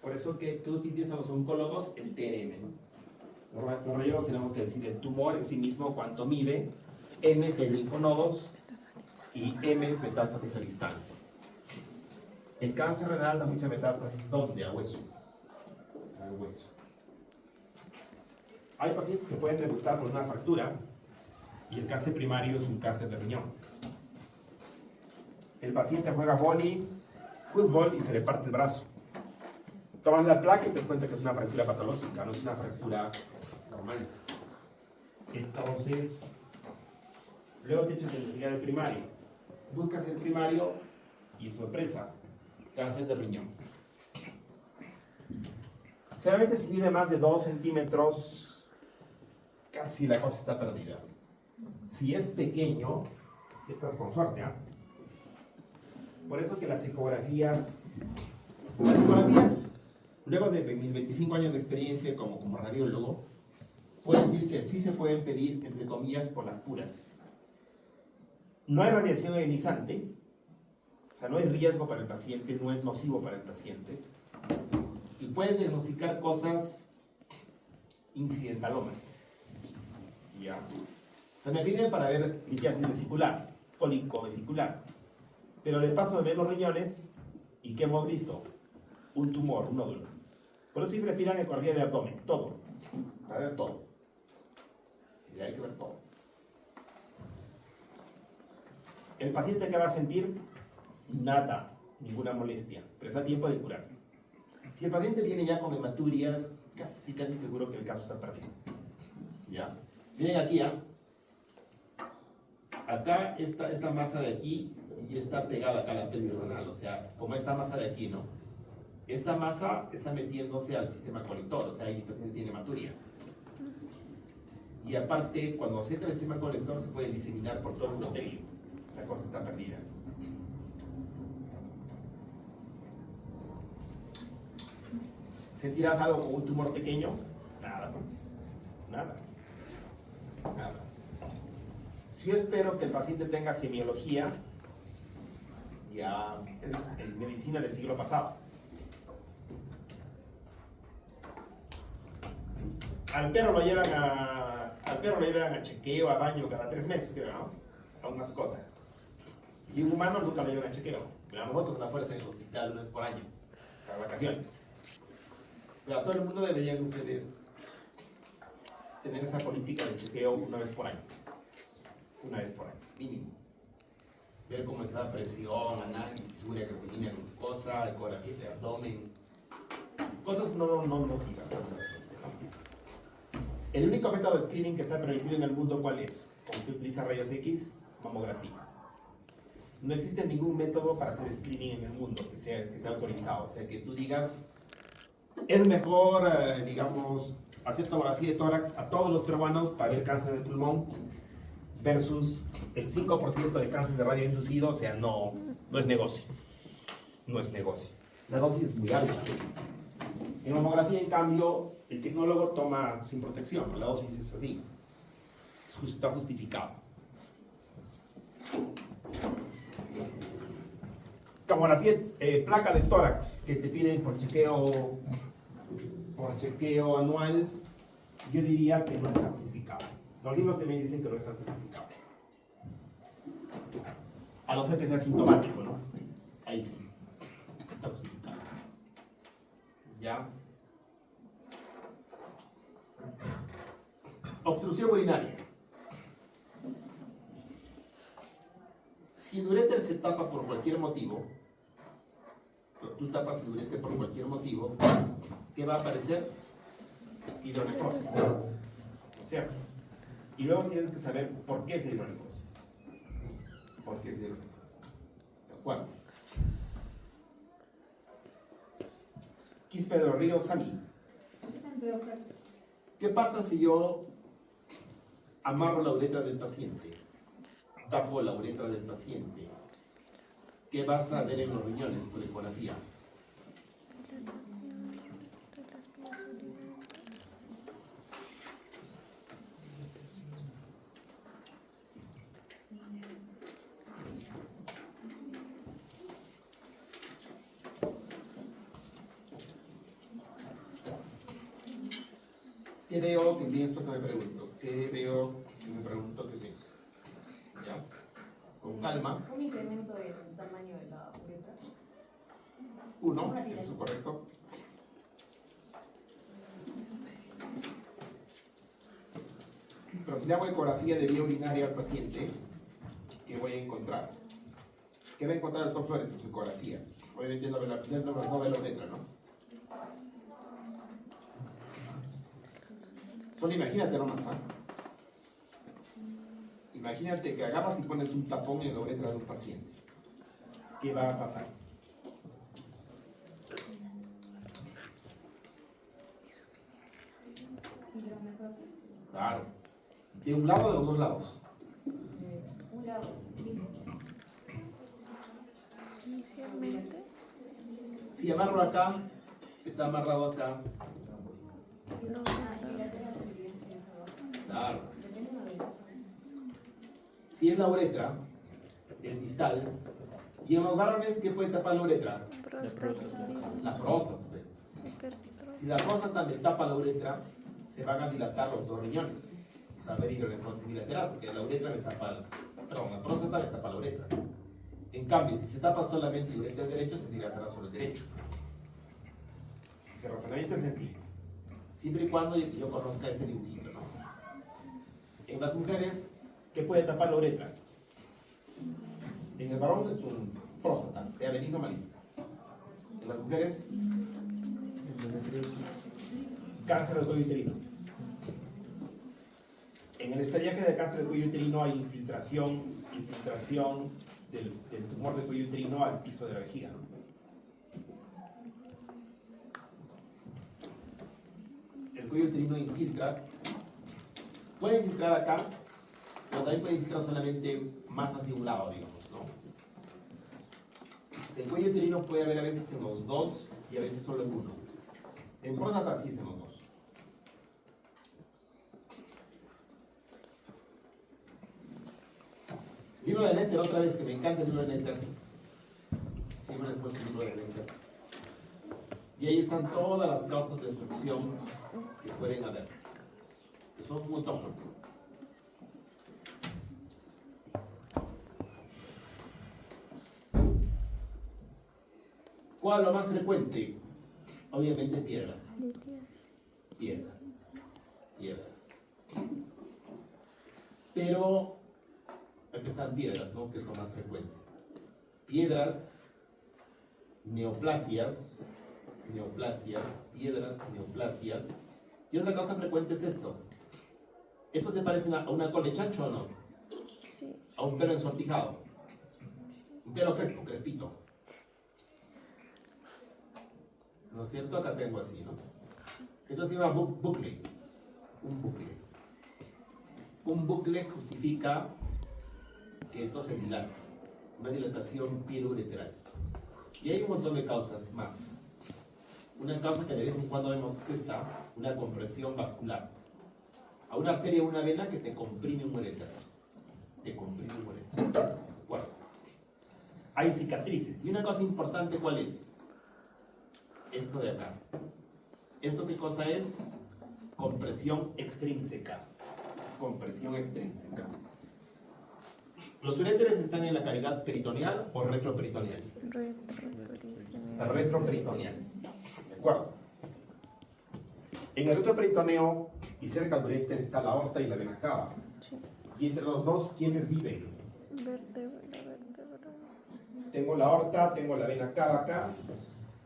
Por eso que tú si piensas a los oncólogos, el TRM, ¿no? Los rayos tenemos que decir el tumor en sí mismo, cuánto mide, N es el linfonodos y M es metástasis a distancia. El cáncer renal da mucha metástasis, ¿dónde? Al hueso. Al hueso. Hay pacientes que pueden debutar por una fractura y el cáncer primario es un cáncer de riñón. El paciente juega vóley, fútbol y se le parte el brazo. Tomas la placa y te das cuenta que es una fractura patológica, no es una fractura normal. Entonces, luego te echas a investigar el primario. Buscas el primario y sorpresa, cáncer de riñón. Generalmente si mide más de 2 centímetros, casi la cosa está perdida. Si es pequeño, estás con suerte, ¿eh? Por eso que las ecografías, luego de mis 25 años de experiencia como radiólogo, puedo decir que sí se pueden pedir, entre comillas, por las puras. No hay radiación ionizante, o sea, no hay riesgo para el paciente, no es nocivo para el paciente, y pueden diagnosticar cosas incidentalomas. ¿Ya? O sea, me piden para ver litiasis vesicular, cólico vesicular, pero de paso me ven los riñones, ¿y qué hemos visto? Un tumor, un nódulo. Por eso siempre pidan ecografía de abdomen, todo, para ver todo. Y hay que ver todo. El paciente que va a sentir nada, ninguna molestia, pero está a tiempo de curarse. Si el paciente viene ya con hematurias, casi seguro que el caso está perdido. ¿Ya? Miren aquí, ¿ah? Acá esta masa de aquí y está pegada acá a la pelvis renal, o sea, como esta masa de aquí, ¿no? Esta masa está metiéndose al sistema colector, o sea, ahí el paciente tiene hematuria. Y aparte, cuando se entra el sistema colector, se puede diseminar por todo el urotelio. Esa cosa está perdida. ¿Sentirás algo como un tumor pequeño? Nada. Nada. Nada. Si yo espero que el paciente tenga semiología, ya es medicina del siglo pasado. Al perro lo llevan a chequeo, a baño cada 3 meses, creo, ¿no? A una mascota. Y un humano nunca lo llevan a chequeo. Pero a nosotros en la fuerza en el hospital una vez por año, para vacaciones. Pero a todo el mundo deberían ustedes tener esa política de chequeo una vez por año. Una vez por año, mínimo. Ver cómo está la presión, análisis, urea, creatinina, glucosa, ecografía de abdomen. Cosas no nocivas. El único método de screening que está permitido en el mundo, ¿cuál es? Como que utiliza rayos X, mamografía. No existe ningún método para hacer screening en el mundo que sea autorizado. O sea, que tú digas, es mejor, digamos, hacer tomografía de tórax a todos los peruanos para ver cáncer de pulmón versus el 5% de cáncer de radio inducido. O sea, no es negocio. No es negocio. La dosis es muy alta. En mamografía, en cambio, el tecnólogo toma sin protección, la dosis es así. está justificado. Camografía, placa de tórax que te piden por chequeo anual, yo diría que no está justificado. Los libros también dicen que no está justificado. A no ser que sea sintomático, ¿no? Ahí sí, está justificado. ¿Ya? Obstrucción urinaria. Si el uréter se tapa por cualquier motivo, tú tapas el uréter por cualquier motivo, ¿qué va a aparecer? Hidronefosis. ¿Cierto? Y luego tienes que saber por qué es hidronefosis. ¿Por qué es hidronefosis? ¿De acuerdo? Quispe de los ríos, Sami. ¿Qué pasa si yo amarro la uretra del paciente? Tapo la uretra del paciente. ¿Qué vas a ver en los riñones por ecografía? ¿Qué veo? ¿Qué pienso? ¿Qué me pregunto? ¿Qué veo? ¿Qué me pregunto? ¿Qué pienso? ¿Ya? Con calma. Un incremento del tamaño de la uretra. 1, ¿eso es correcto? Pero si le hago ecografía de vía urinaria al paciente, ¿qué voy a encontrar? ¿Qué va a encontrar el doctor Flores en su ecografía? Obviamente no ve la uretra, ¿no? Solo imagínate nomás, ¿ah? Imagínate que agarras y pones un tapón en la uretra de un paciente. ¿Qué va a pasar? Hidronefosis. Claro. ¿De un lado o de los dos lados? Un lado. Inicialmente. Si amarro acá, está amarrado acá. No, Y lateral sería eso. Claro. Dependiendo de eso. Si es la uretra, el distal, y en los varones, ¿qué puede tapar la uretra? próstata, La próstata. Pues. hipertrofia. Si la próstata le tapa la uretra, se van a dilatar los dos riñones. O sea, va a haber hidronefosis bilateral, porque la uretra le tapa la próstata le tapa la uretra. En cambio, si se tapa solamente el uretra derecho, se dilatará solo el derecho. Ese razonamiento es sencillo. Siempre y cuando yo conozca este dibujito, ¿no? En las mujeres, ¿qué puede tapar la uretra? En el varón es un próstata, sea benigno o maligno. En las mujeres, cáncer del cuello uterino. En el estadiaje del cáncer del cuello uterino hay infiltración del tumor del cuello uterino al piso de la vejiga, ¿no? El cuello uterino infiltra, puede infiltrar acá, pero también puede infiltrar solamente más hacia un lado, digamos, ¿no? El cuello uterino puede haber a veces en los dos y a veces solo en uno. En próstata sí es en los dos. Libro de Netter, otra vez, que me encanta el libro de Netter. Siempre le he puesto el libro de Netter. Y ahí están todas las causas de obstrucción que pueden haber. Que son un montón, ¿no? ¿Cuál es lo más frecuente? Obviamente piedras. Piedras. Pero aquí están piedras, ¿no? Que son más frecuentes. Piedras, neoplasias, piedras, neoplasias. Y otra causa frecuente es esto. ¿Esto se parece a una cola de chancho o no? Sí. A un pelo ensortijado. Un pelo crespo, crespito. ¿No es cierto? Acá tengo así, ¿no? Esto se llama bucle. Un bucle. Un bucle justifica que esto se dilata. Una dilatación pieloureteral. Y hay un montón de causas más. Una causa que de vez en cuando vemos es esta, una compresión vascular. a una arteria o una vena que te comprime un uréter. Te comprime un uréter. ¿De acuerdo? Hay cicatrices. Y una cosa importante, ¿cuál es? Esto de acá. ¿Esto qué cosa es? Compresión extrínseca. Compresión extrínseca. ¿Los uréteres están en la cavidad peritoneal o retroperitoneal? Retroperitoneal. ¿De acuerdo? En el retroperitoneo y cerca del uréter está la aorta y la vena cava. Sí. Y entre los dos, ¿quiénes viven? Vértebra. Tengo la aorta, tengo la vena cava acá,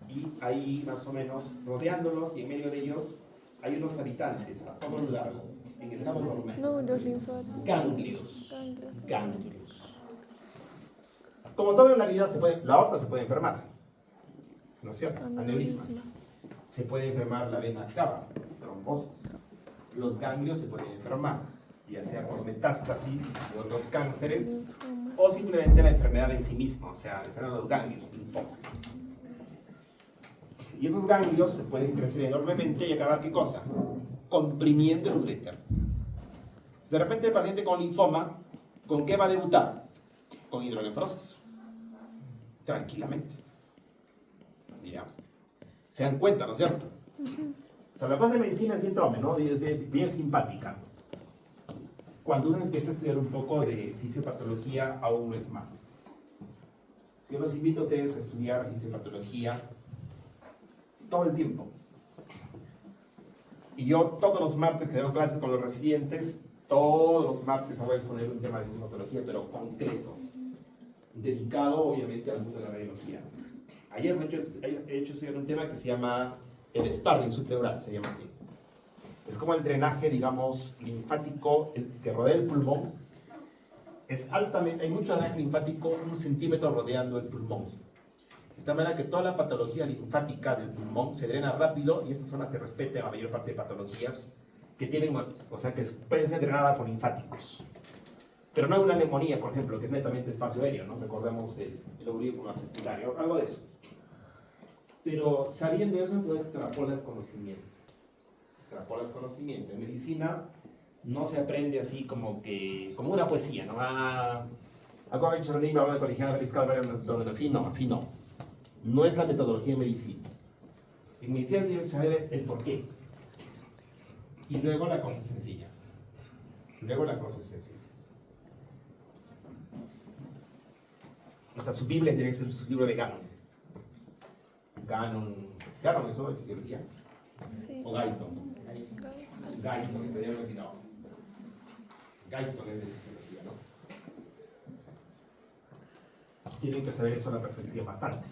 y ahí más o menos rodeándolos y en medio de ellos hay unos habitantes a todo lo largo, en estado normal. No, los linfáticos. Ganglios. Ganglios. Ganglios. Como todo en la vida, la aorta se puede enfermar, ¿no es cierto? Aneurisma. Se puede enfermar la vena cava, trombosis. Los ganglios se pueden enfermar, ya sea por metástasis de otros cánceres, Linfoma. o simplemente la enfermedad en sí misma, o sea, la enfermedad de los ganglios, linfomas. Y esos ganglios se pueden crecer enormemente y acabar, ¿qué cosa? Comprimiendo el uréter. De repente el paciente con linfoma, ¿con qué va a debutar? Con hidronefrosis. Tranquilamente. Ya. Se dan cuenta, ¿no es cierto? O sea, la cosa de medicina es bien trome, ¿no? Bien simpática. Cuando uno empieza a estudiar un poco de fisiopatología, aún es más. Yo los invito a ustedes a estudiar fisiopatología todo el tiempo. Y yo todos los martes que doy clases con los residentes, todos los martes voy a exponer un tema de fisiopatología, pero concreto, dedicado obviamente al mundo de la radiología. Ayer he hecho estudiar un tema que se llama el sparring supleural, se llama así. Es como el drenaje, digamos, linfático que rodea el pulmón. Es altamente, hay mucho drenaje linfático, 1 centímetro rodeando el pulmón. De tal manera que toda la patología linfática del pulmón se drena rápido y esa zona se respeta en la mayor parte de patologías que tienen, o sea, que pueden ser drenadas por linfáticos. Pero no hay una neumonía, por ejemplo, que es netamente espacio aéreo, ¿no? Recordemos el aurículo secundario, algo de eso. Pero sabiendo eso, tú extrapolas conocimiento. Extrapolas conocimiento. En medicina no se aprende así como una poesía, ¿no? Algo ha dicho René, me habla de colegial, así no. No es la metodología de medicina. En medicina tienes que saber el porqué. Y luego la cosa es sencilla. O sea, su Biblia tiene que ser su libro de Ganon, eso de fisiología. Sí. O Guyton, que te había olvidado. Guyton es de fisiología, ¿no? Tienen que saber eso a la perfección, bastante.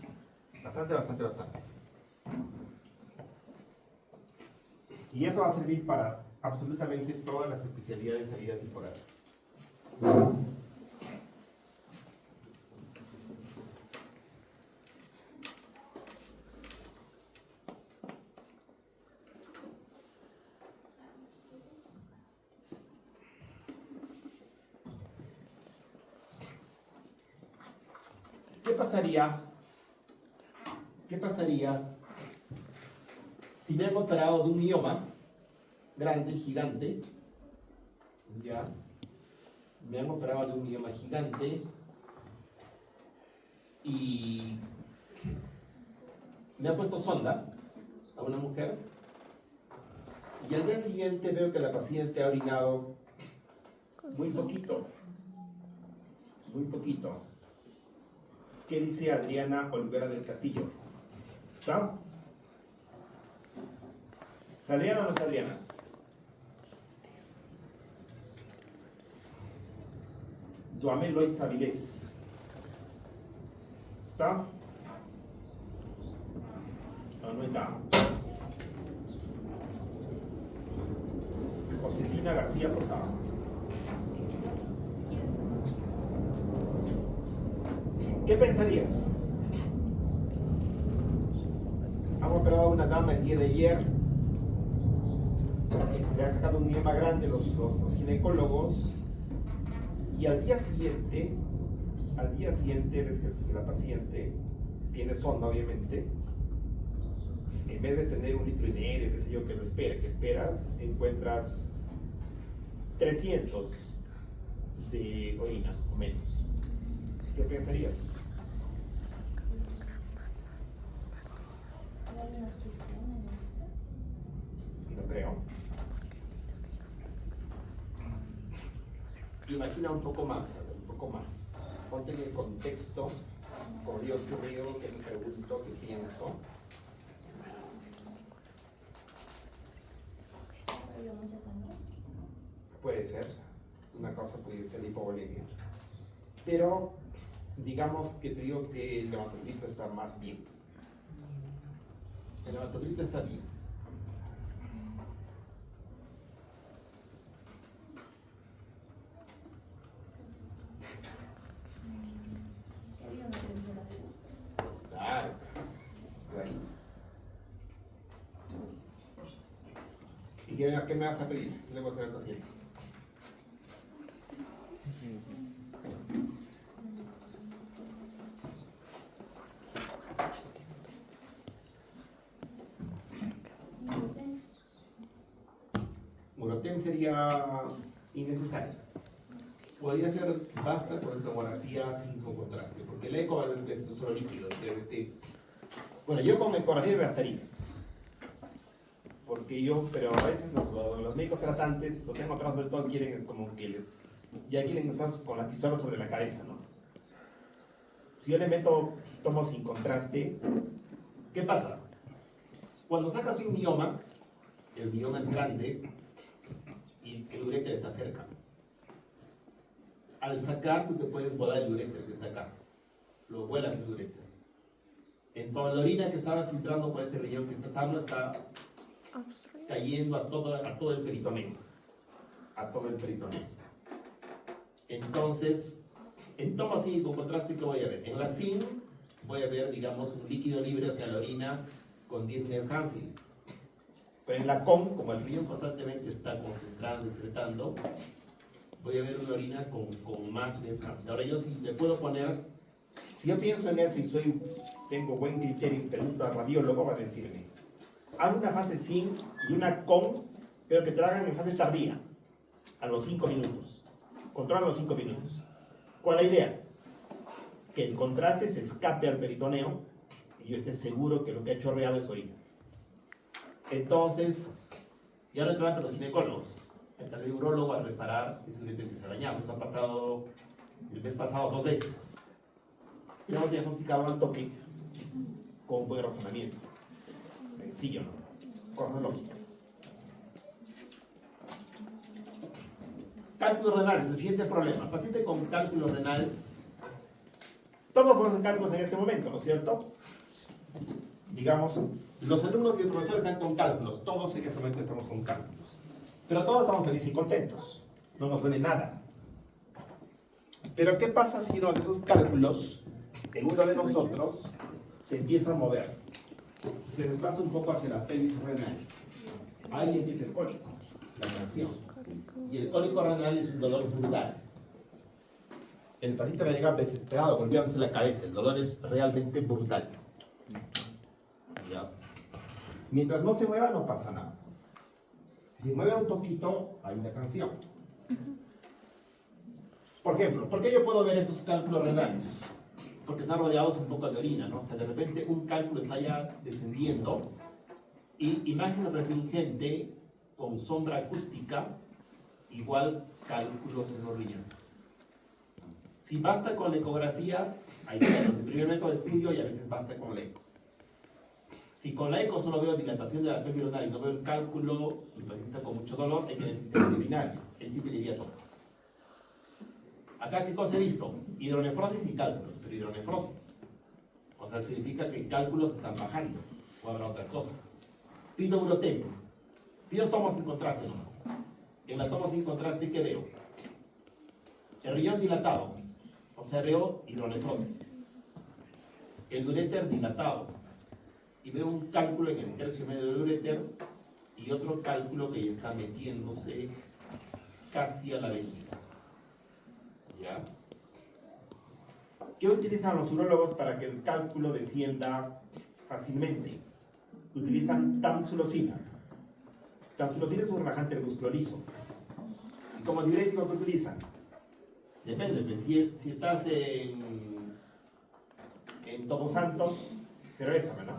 Y eso va a servir para absolutamente todas las especialidades habidas y por haber. ¿Qué pasaría si me han operado de un mioma grande, gigante? Ya. Me han operado de un mioma gigante y me han puesto sonda a una mujer y al día siguiente veo que la paciente ha orinado muy poquito. ¿Qué dice Adriana Olvera del Castillo? ¿Está? ¿Es Adriana o no es Adriana? Duamel Loitz Avilés. ¿Está? No está. Josefina García Sosa. ¿Qué pensarías? Han operado a una dama el día de ayer, le han sacado un mioma grande los ginecólogos, y al día siguiente ves que la paciente tiene sonda, obviamente. En vez de tener 1,5 litros, qué sé yo, que esperas, encuentras 300 de orina o menos. ¿Qué pensarías? ¿Hay una obstrucción en el No creo. Imagina un poco más, a ver, un poco más. Ponte en el contexto, como yo creo, que me pregunto, que pienso. ¿Ha salido mucha sangre? Puede ser, una causa puede ser hipovolemia. Pero digamos que te digo que el hematocrito está más bien. El hematocrito está bien. ¿Había una triangulación? Claro. Por ahí. ¿Y qué me vas a pedir? ¿Qué le voy a hacer al paciente? Murotem sería innecesario. Podría ser basta con tomografía sin con contraste, porque el eco es solo líquido. Bueno, yo con ecografía me bastaría. Pero a veces los médicos tratantes, los que han operado sobre todo, quieren como que ya quieren estar con la pistola sobre la cabeza, ¿no? Si yo le meto tomo sin contraste, ¿qué pasa? Cuando sacas un mioma, el mioma es grande y el uréter está cerca. Al sacar, tú te puedes volar el uréter que está acá. Lo vuelas el uréter. Entonces, la orina que estaba filtrando por este riñón que está sano está cayendo a todo el peritoneo. A todo el peritoneo. Entonces, en toma así con contraste, ¿qué voy a ver? En la SIN voy a ver, digamos, un líquido libre, o sea, la orina con 10 unidades Hansen. Pero en la CON, como el riñón constantemente está concentrando, excretando, voy a ver una orina con más unidades Hansen. Ahora yo si le puedo poner, si yo pienso en eso y tengo buen criterio y pregunto al radiólogo, va a decirme, haz una fase SIN y una CON, pero que te la hagan en fase tardía, a los 5 minutos. Controla los 5 minutos. ¿Cuál es la idea? Que el contraste se escape al peritoneo y yo esté seguro que lo que ha chorreado es orina. Entonces, ya lo entrarán los ginecólogos. Entra el urólogo a reparar ese uréter que se ha dañado. Nos ha pasado el mes pasado 2 veces. Y lo hemos diagnosticado al toque con un buen razonamiento. Sencillo, ¿no? Cosas lógicas. Cálculo renal es el siguiente problema. Paciente con cálculo renal. Todos podemos hacer cálculos en este momento, ¿no es cierto? Digamos, los alumnos y el profesor están con cálculos. Todos en este momento estamos con cálculos. Pero todos estamos felices y contentos. No nos duele nada. Pero ¿qué pasa si uno de esos cálculos, en uno de nosotros, se empieza a mover? Se desplaza un poco hacia la pelvis renal. Ahí empieza el cólico, la canción. Y el cólico renal es un dolor brutal. El paciente va a llegar desesperado, golpeándose la cabeza. El dolor es realmente brutal. ¿Ya? Mientras no se mueva, no pasa nada. Si se mueve un poquito, hay una canción. Por ejemplo, ¿por qué yo puedo ver estos cálculos renales? Porque están rodeados un poco de orina, ¿no? O sea, de repente un cálculo está ya descendiendo y imagen refringente con sombra acústica, igual cálculos en los riñones. Si basta con la ecografía, hay casos de primer método de estudio y a veces basta con la eco. Si con la eco solo veo dilatación de la pelvis renal y no veo el cálculo, el paciente está con mucho dolor, hay que ver el sistema urinario. Él sí pediría todo. Acá, ¿qué cosa he visto? Hidronefrosis y cálculos, pero hidronefrosis. O sea, significa que cálculos están bajando, o habrá otra cosa. Pido urotempo. Pido tomo sin contraste nomás. En la toma sin contraste, ¿qué veo? El riñón dilatado, o sea, veo hidronefrosis. El uréter dilatado, y veo un cálculo en el tercio medio del uréter y otro cálculo que ya está metiéndose casi a la vejiga. ¿Ya? ¿Qué utilizan los urólogos para que el cálculo descienda fácilmente? Utilizan tamsulosina. Tamsulosina es un relajante del músculo liso. como diurético que utilizan. Depende, pues, si estás en Todos Santos, cerveza, ¿verdad?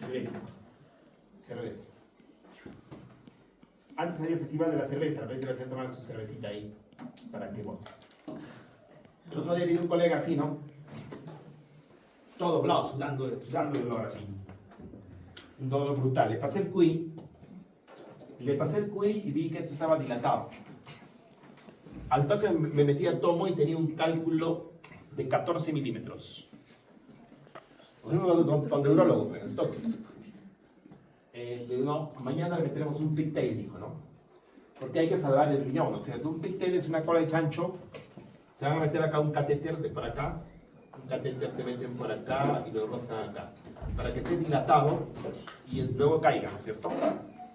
Diurético. Cerveza. Antes había el festival de la cerveza, la gente va a tomar su cervecita ahí para que vote. El otro día vino un colega así, ¿no? Todo doblado, sudando de dolor así. Un dolor brutal. Le pasé el QI y vi que esto estaba dilatado. Al toque me metí a tomo y tenía un cálculo de 14 milímetros. Donde urologo, en el toque. No, mañana le meteremos un pigtail, dijo, ¿no? Porque hay que salvar el riñón, o sea, un pigtail es una cola de chancho, te van a meter acá un catéter de por acá, un catéter te meten por acá y lo roscan acá, para que esté dilatado y luego caiga, ¿no es cierto?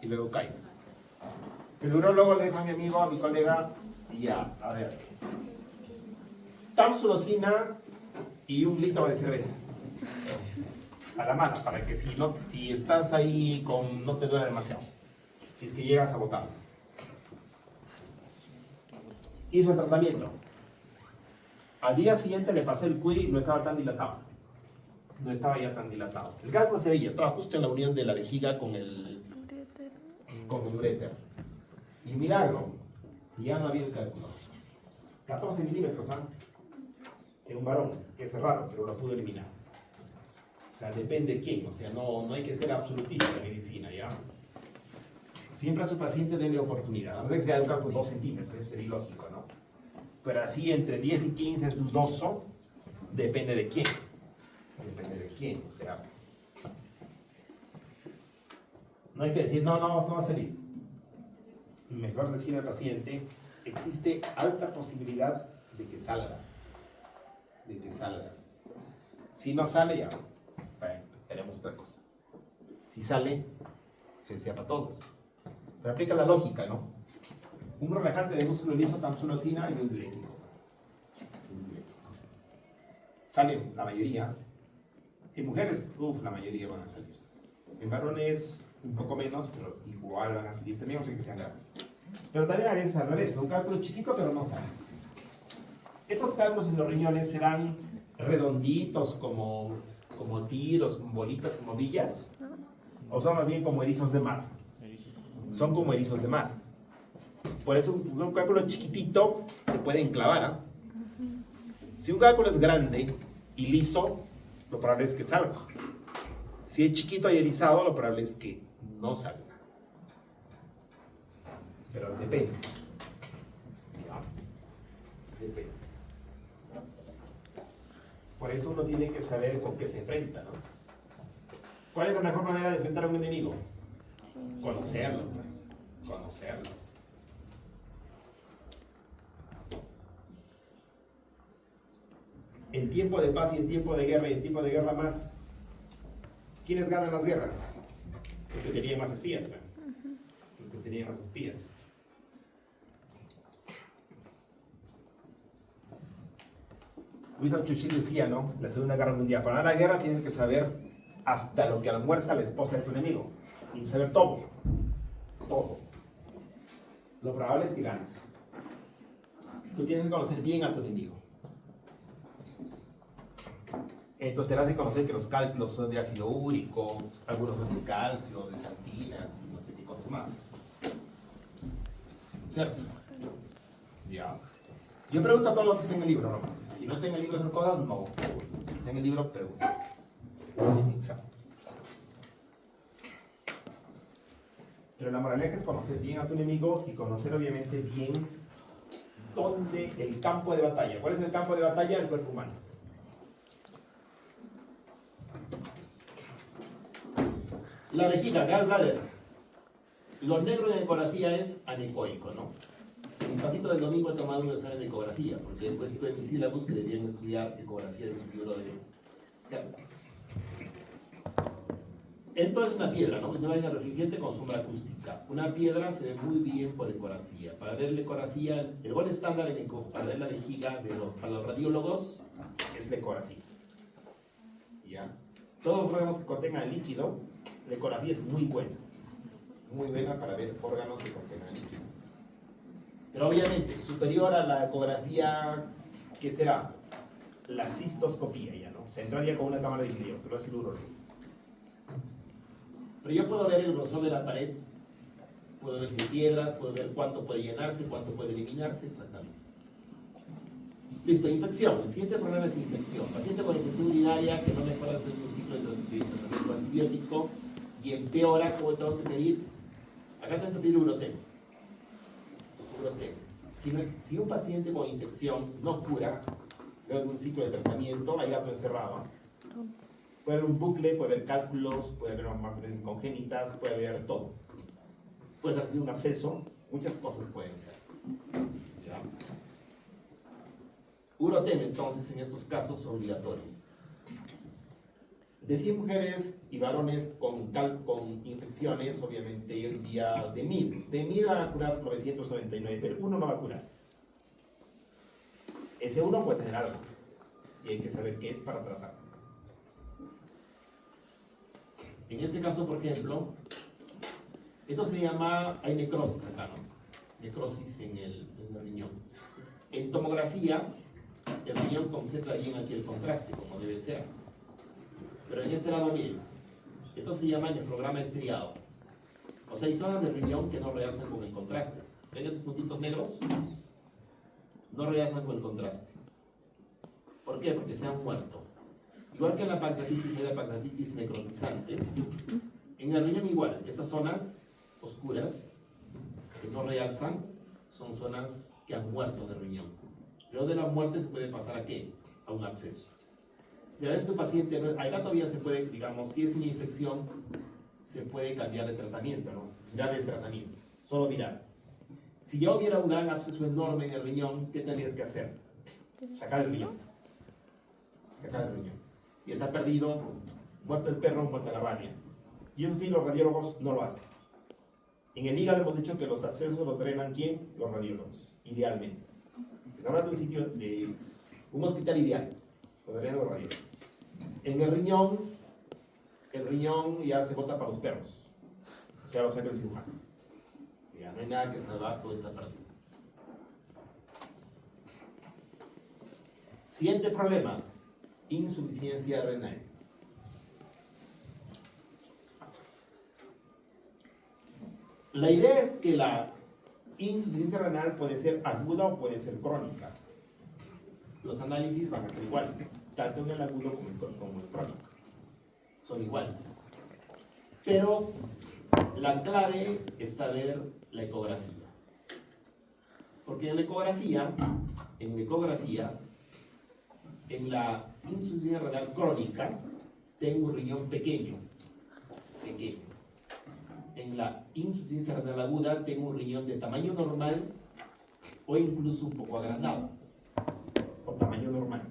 Y luego caiga. El urólogo le dijo a mi amigo, a mi colega, y ya, a ver, tamsulosina y 1 litro de cerveza. A la mano, para que si estás ahí no te duele demasiado. Si es que llegas a botar. Hizo el tratamiento. Al día siguiente le pasé el QI y no estaba tan dilatado. No estaba ya tan dilatado. El cálculo se veía, estaba justo en la unión de la vejiga con el uréter. Y milagro, ya no había el cálculo. 14 milímetros, ¿ah? En un varón, que es raro, pero lo pudo eliminar. O sea, depende de quién, o sea, no hay que ser absolutista en la medicina, ¿ya? Siempre a su paciente denle oportunidad. No sé que sea un cálculo 2 centímetros, eso sería ilógico, ¿no? Pero así entre 10 y 15 es dudoso, depende de quién. Depende de quién, o sea. No hay que decir, no va a salir. Mejor decir al paciente, existe alta posibilidad de que salga. De que salga. Si no sale, ya. Bueno, haremos otra cosa. Si sale, se sea para todos. Pero aplica la lógica, ¿no? Un relajante de músculo liso, tamsulosina y un diurético. Salen la mayoría. En mujeres, la mayoría van a salir. En varones, un poco menos, pero igual van a salir. También no sé que sean grandes. Pero también a veces al revés, un cálculo chiquito, pero no sale. Estos cálculos en los riñones serán redonditos como tiros, como bolitas, como villas, o son más bien como erizos de mar. Son como erizos de mar. Por eso un cálculo chiquitito se puede enclavar. ¿Eh? Si un cálculo es grande y liso, lo probable es que salga. Si es chiquito y erizado, lo probable es que no salga. Pero depende. ¿Ya? Depende. Por eso uno tiene que saber con qué se enfrenta, ¿no? ¿Cuál es la mejor manera de enfrentar a un enemigo? Conocerlo, pues. Conocerlo. En tiempo de paz y en tiempo de guerra y en tiempo de guerra más, ¿quiénes ganan las guerras? Los que tenían más espías, ¿no? Los que tenían más espías. Winston Churchill decía, ¿no? La Segunda Guerra Mundial. Para ganar la guerra tienes que saber hasta lo que almuerza la esposa de tu enemigo. Tienes que saber todo. Todo. Lo probable es que ganes. Tú tienes que conocer bien a tu enemigo. Entonces te vas a conocer que los cálculos son de ácido úrico, algunos son de calcio, de santinas y no sé qué cosas más. ¿Cierto? Ya. Yo pregunto a todo lo que está en el libro nomás. Si no está en el libro esas cosas, no. Si está en el libro, pregunto. Pero la moraleja es conocer bien a tu enemigo y conocer obviamente bien dónde el campo de batalla. ¿Cuál es el campo de batalla del cuerpo humano? La vejiga, gallbladder. Lo negro en ecografía es anecoico, ¿no? En el pasito del domingo he tomado un examen de ecografía, porque he puesto en mi sílabus que debían estudiar ecografía de su libro de... Esto es una piedra, ¿no? Es una vaina refligente con sombra acústica. Una piedra se ve muy bien por ecografía. Para ver la ecografía, el buen estándar para ver la vejiga para los radiólogos es la ecografía. ¿Ya? Todos los órganos que contengan líquido, la ecografía es muy buena. Muy buena para ver órganos que contengan líquido. Pero obviamente, superior a la ecografía, ¿qué será? La cistoscopía ya, ¿no? Se entraría con una cámara de video, pero es el urólogo. Pero yo puedo ver el grosor de la pared, puedo ver si hay piedras, puedo ver cuánto puede llenarse, cuánto puede eliminarse, exactamente. Listo, infección. El siguiente problema es infección. Paciente con infección urinaria que no mejora después de un ciclo de tratamiento antibiótico y empeora, ¿cómo tengo que pedir? Acá tengo que pedir Urotem. Si un paciente con infección no cura, luego de un ciclo de tratamiento, hay gato encerrado. Puede haber un bucle, puede haber cálculos, puede haber malformaciones congénitas, puede haber todo. Puede haber sido un absceso, muchas cosas pueden ser. ¿Ya? Urotem, entonces, en estos casos, obligatorio. De 100 mujeres y varones con infecciones, obviamente, hoy día de 1000. De 1000 van a curar 999, pero uno no va a curar. Ese uno puede tener algo, y hay que saber qué es para tratar. En este caso, por ejemplo, esto se llama, hay necrosis acá, ¿no? Necrosis en el riñón. En tomografía, el riñón concentra bien aquí el contraste, como debe ser. Pero en este lado, miren, esto se llama nefrograma estriado. O sea, hay zonas del riñón que no realzan con el contraste. ¿Ven esos puntitos negros? No realzan con el contraste. ¿Por qué? Porque se han muerto. Igual que en la pancreatitis, hay la pancreatitis necrotizante. En el riñón igual, estas zonas oscuras que no realzan son zonas que han muerto del riñón. Pero de la muerte se puede pasar ¿a qué? A un absceso. De repente tu paciente, acá todavía se puede, digamos, si es una infección, se puede cambiar de tratamiento, ¿no? Mirar el tratamiento, solo mirar. Si ya hubiera un gran absceso enorme en el riñón, ¿qué tendrías que hacer? Sacar el riñón. Sacar el riñón. Y está perdido, muerto el perro, muerta la rabia. Y eso sí, los radiólogos no lo hacen. En el hígado hemos dicho que los abscesos los drenan ¿quién? Los radiólogos, idealmente. Estamos hablando de un sitio, de un hospital ideal. Lo drenan los radiólogos. En el riñón ya se bota para los perros. O sea, lo saca el cirujano. Ya no hay nada que salvar, todo está perdido. Siguiente problema. Insuficiencia renal. La idea es que la insuficiencia renal puede ser aguda o puede ser crónica. Los análisis van a ser iguales, tanto en el agudo como el crónico. Son iguales. Pero la clave está ver la ecografía. Porque en la ecografía, en la insuficiencia renal crónica, tengo un riñón pequeño. En la insuficiencia renal aguda, tengo un riñón de tamaño normal o incluso un poco agrandado. O tamaño normal.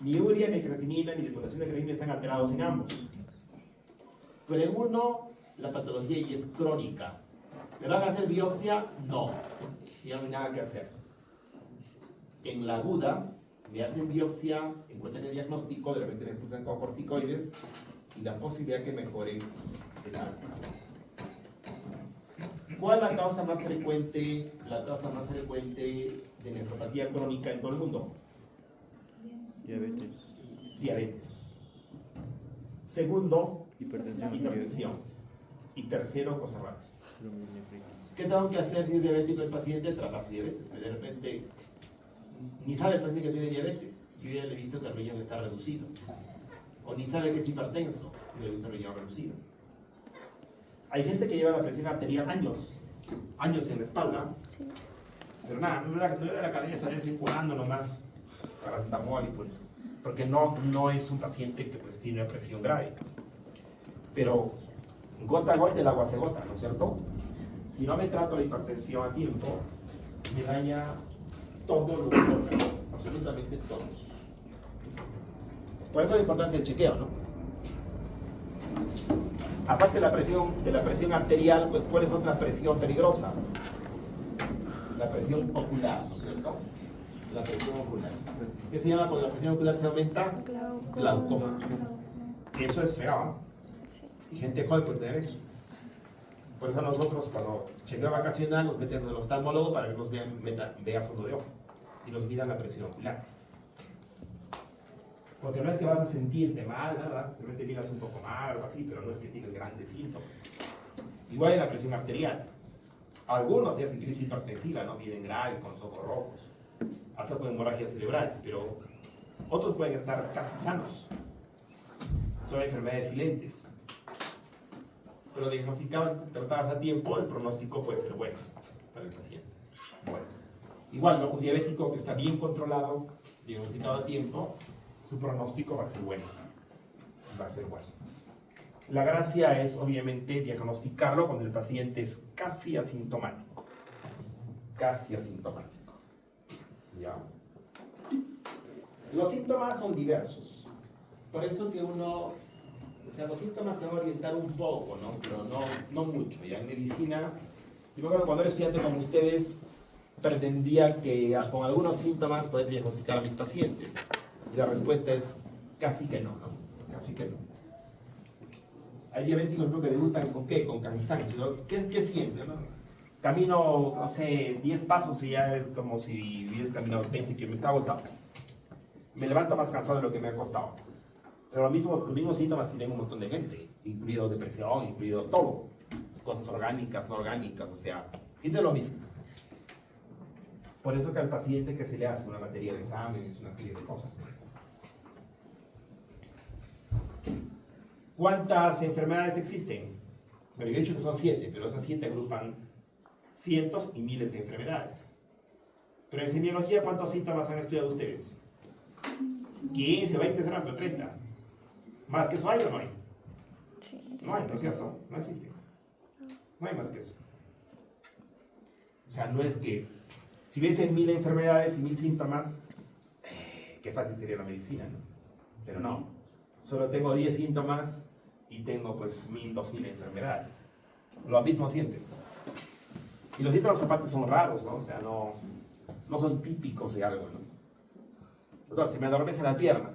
Ni urea, ni creatinina, ni depuración de creatinina están alterados en ambos. Pero en uno, la patología ya es crónica. ¿Me van a hacer biopsia? No. Ya no hay nada que hacer. En la aguda, me hacen biopsia, encuentran el diagnóstico, de repente me pulsan con corticoides y la posibilidad que mejore es alta. ¿Cuál es la causa más frecuente? La causa más frecuente de nefropatía crónica en todo el mundo. Diabetes. Segundo, hipertensión. Y tercero, cosas raras. ¿Qué tengo que hacer si es diabético el paciente? Tratar su diabetes. De repente, ni sabe el paciente que tiene diabetes. Yo ya le he visto que el riñón está reducido. O ni sabe que es hipertenso. Yo le he visto el riñón reducido. Hay gente que lleva la presión arterial años en la espalda. Sí. Pero nada, no le da la cabeza, de vez en cuando nomás paracetamol y punto. Porque no es un paciente que pues tiene una presión grave. Pero gota a gota el agua se gota, ¿no es cierto? Si no me trato la hipertensión a tiempo, me daña todo lo que toca, absolutamente todos. Por eso la importancia del chequeo, ¿no? Aparte de la presión arterial, pues ¿cuál es otra presión peligrosa? La presión ocular, ¿no es cierto? La presión ocular. ¿Qué se llama cuando la presión ocular se aumenta? Glaucoma. Eso es fregado. Sí. Y gente joven puede tener eso. Por eso nosotros cuando chequeo vacacional nos meten en el oftalmólogo para que nos vea fondo de ojo y nos midan la presión ocular. Porque no es que vas a sentirte mal, nada, te miras un poco mal, algo así, pero no es que tienes grandes síntomas. Igual en la presión arterial. Algunos ya hacen crisis hipertensiva, ¿no? Vienen graves, con ojos rojos, hasta con hemorragia cerebral, pero otros pueden estar casi sanos. Son enfermedades silentes. Pero diagnosticadas y tratadas a tiempo, el pronóstico puede ser bueno para el paciente. Bueno, igual, ¿no? Un diabético que está bien controlado, diagnosticado a tiempo, su pronóstico va a ser bueno. Va a ser bueno. La gracia es, obviamente, diagnosticarlo cuando el paciente es casi asintomático. Casi asintomático. ¿Ya? Los síntomas son diversos. Por eso que uno... O sea, los síntomas se van a orientar un poco, ¿no? Pero no mucho. Ya en medicina, yo me acuerdo cuando era estudiante como ustedes, pretendía que con algunos síntomas poder diagnosticar a mis pacientes. Y la respuesta es casi que no, ¿no? Casi que no. Hay diabéticos que debutan con ¿qué? Con cansancio. ¿Qué sienten, no? Camino, no sé, 10 pasos y ya es como si hubieras caminado 20 kilómetros, me está agotado. Me levanto más cansado de lo que me ha costado. Pero los mismos síntomas tienen un montón de gente, incluido depresión, incluido todo. Cosas orgánicas, no orgánicas, o sea, siente lo mismo. Por eso que al paciente que se le hace una batería de exámenes, una serie de cosas. ¿Cuántas enfermedades existen? Bueno, yo he dicho que son 7, pero esas 7 agrupan cientos y miles de enfermedades. Pero en semiología, ¿cuántos síntomas han estudiado ustedes? 15 o 20 serán, pero 30. ¿Más que eso hay o no hay? Sí. No hay, ¿no es cierto? No existe. No hay más que eso. O sea, no es que... Si hubiesen 1000 enfermedades y 1000 síntomas, qué fácil sería la medicina, ¿no? Pero no. Solo tengo 10 síntomas y tengo pues 1000, 2000 enfermedades. Lo mismo sientes. Y los síntomas aparte son raros, ¿no? O sea, no son típicos de algo, ¿no? Doctor, se me adormece la pierna.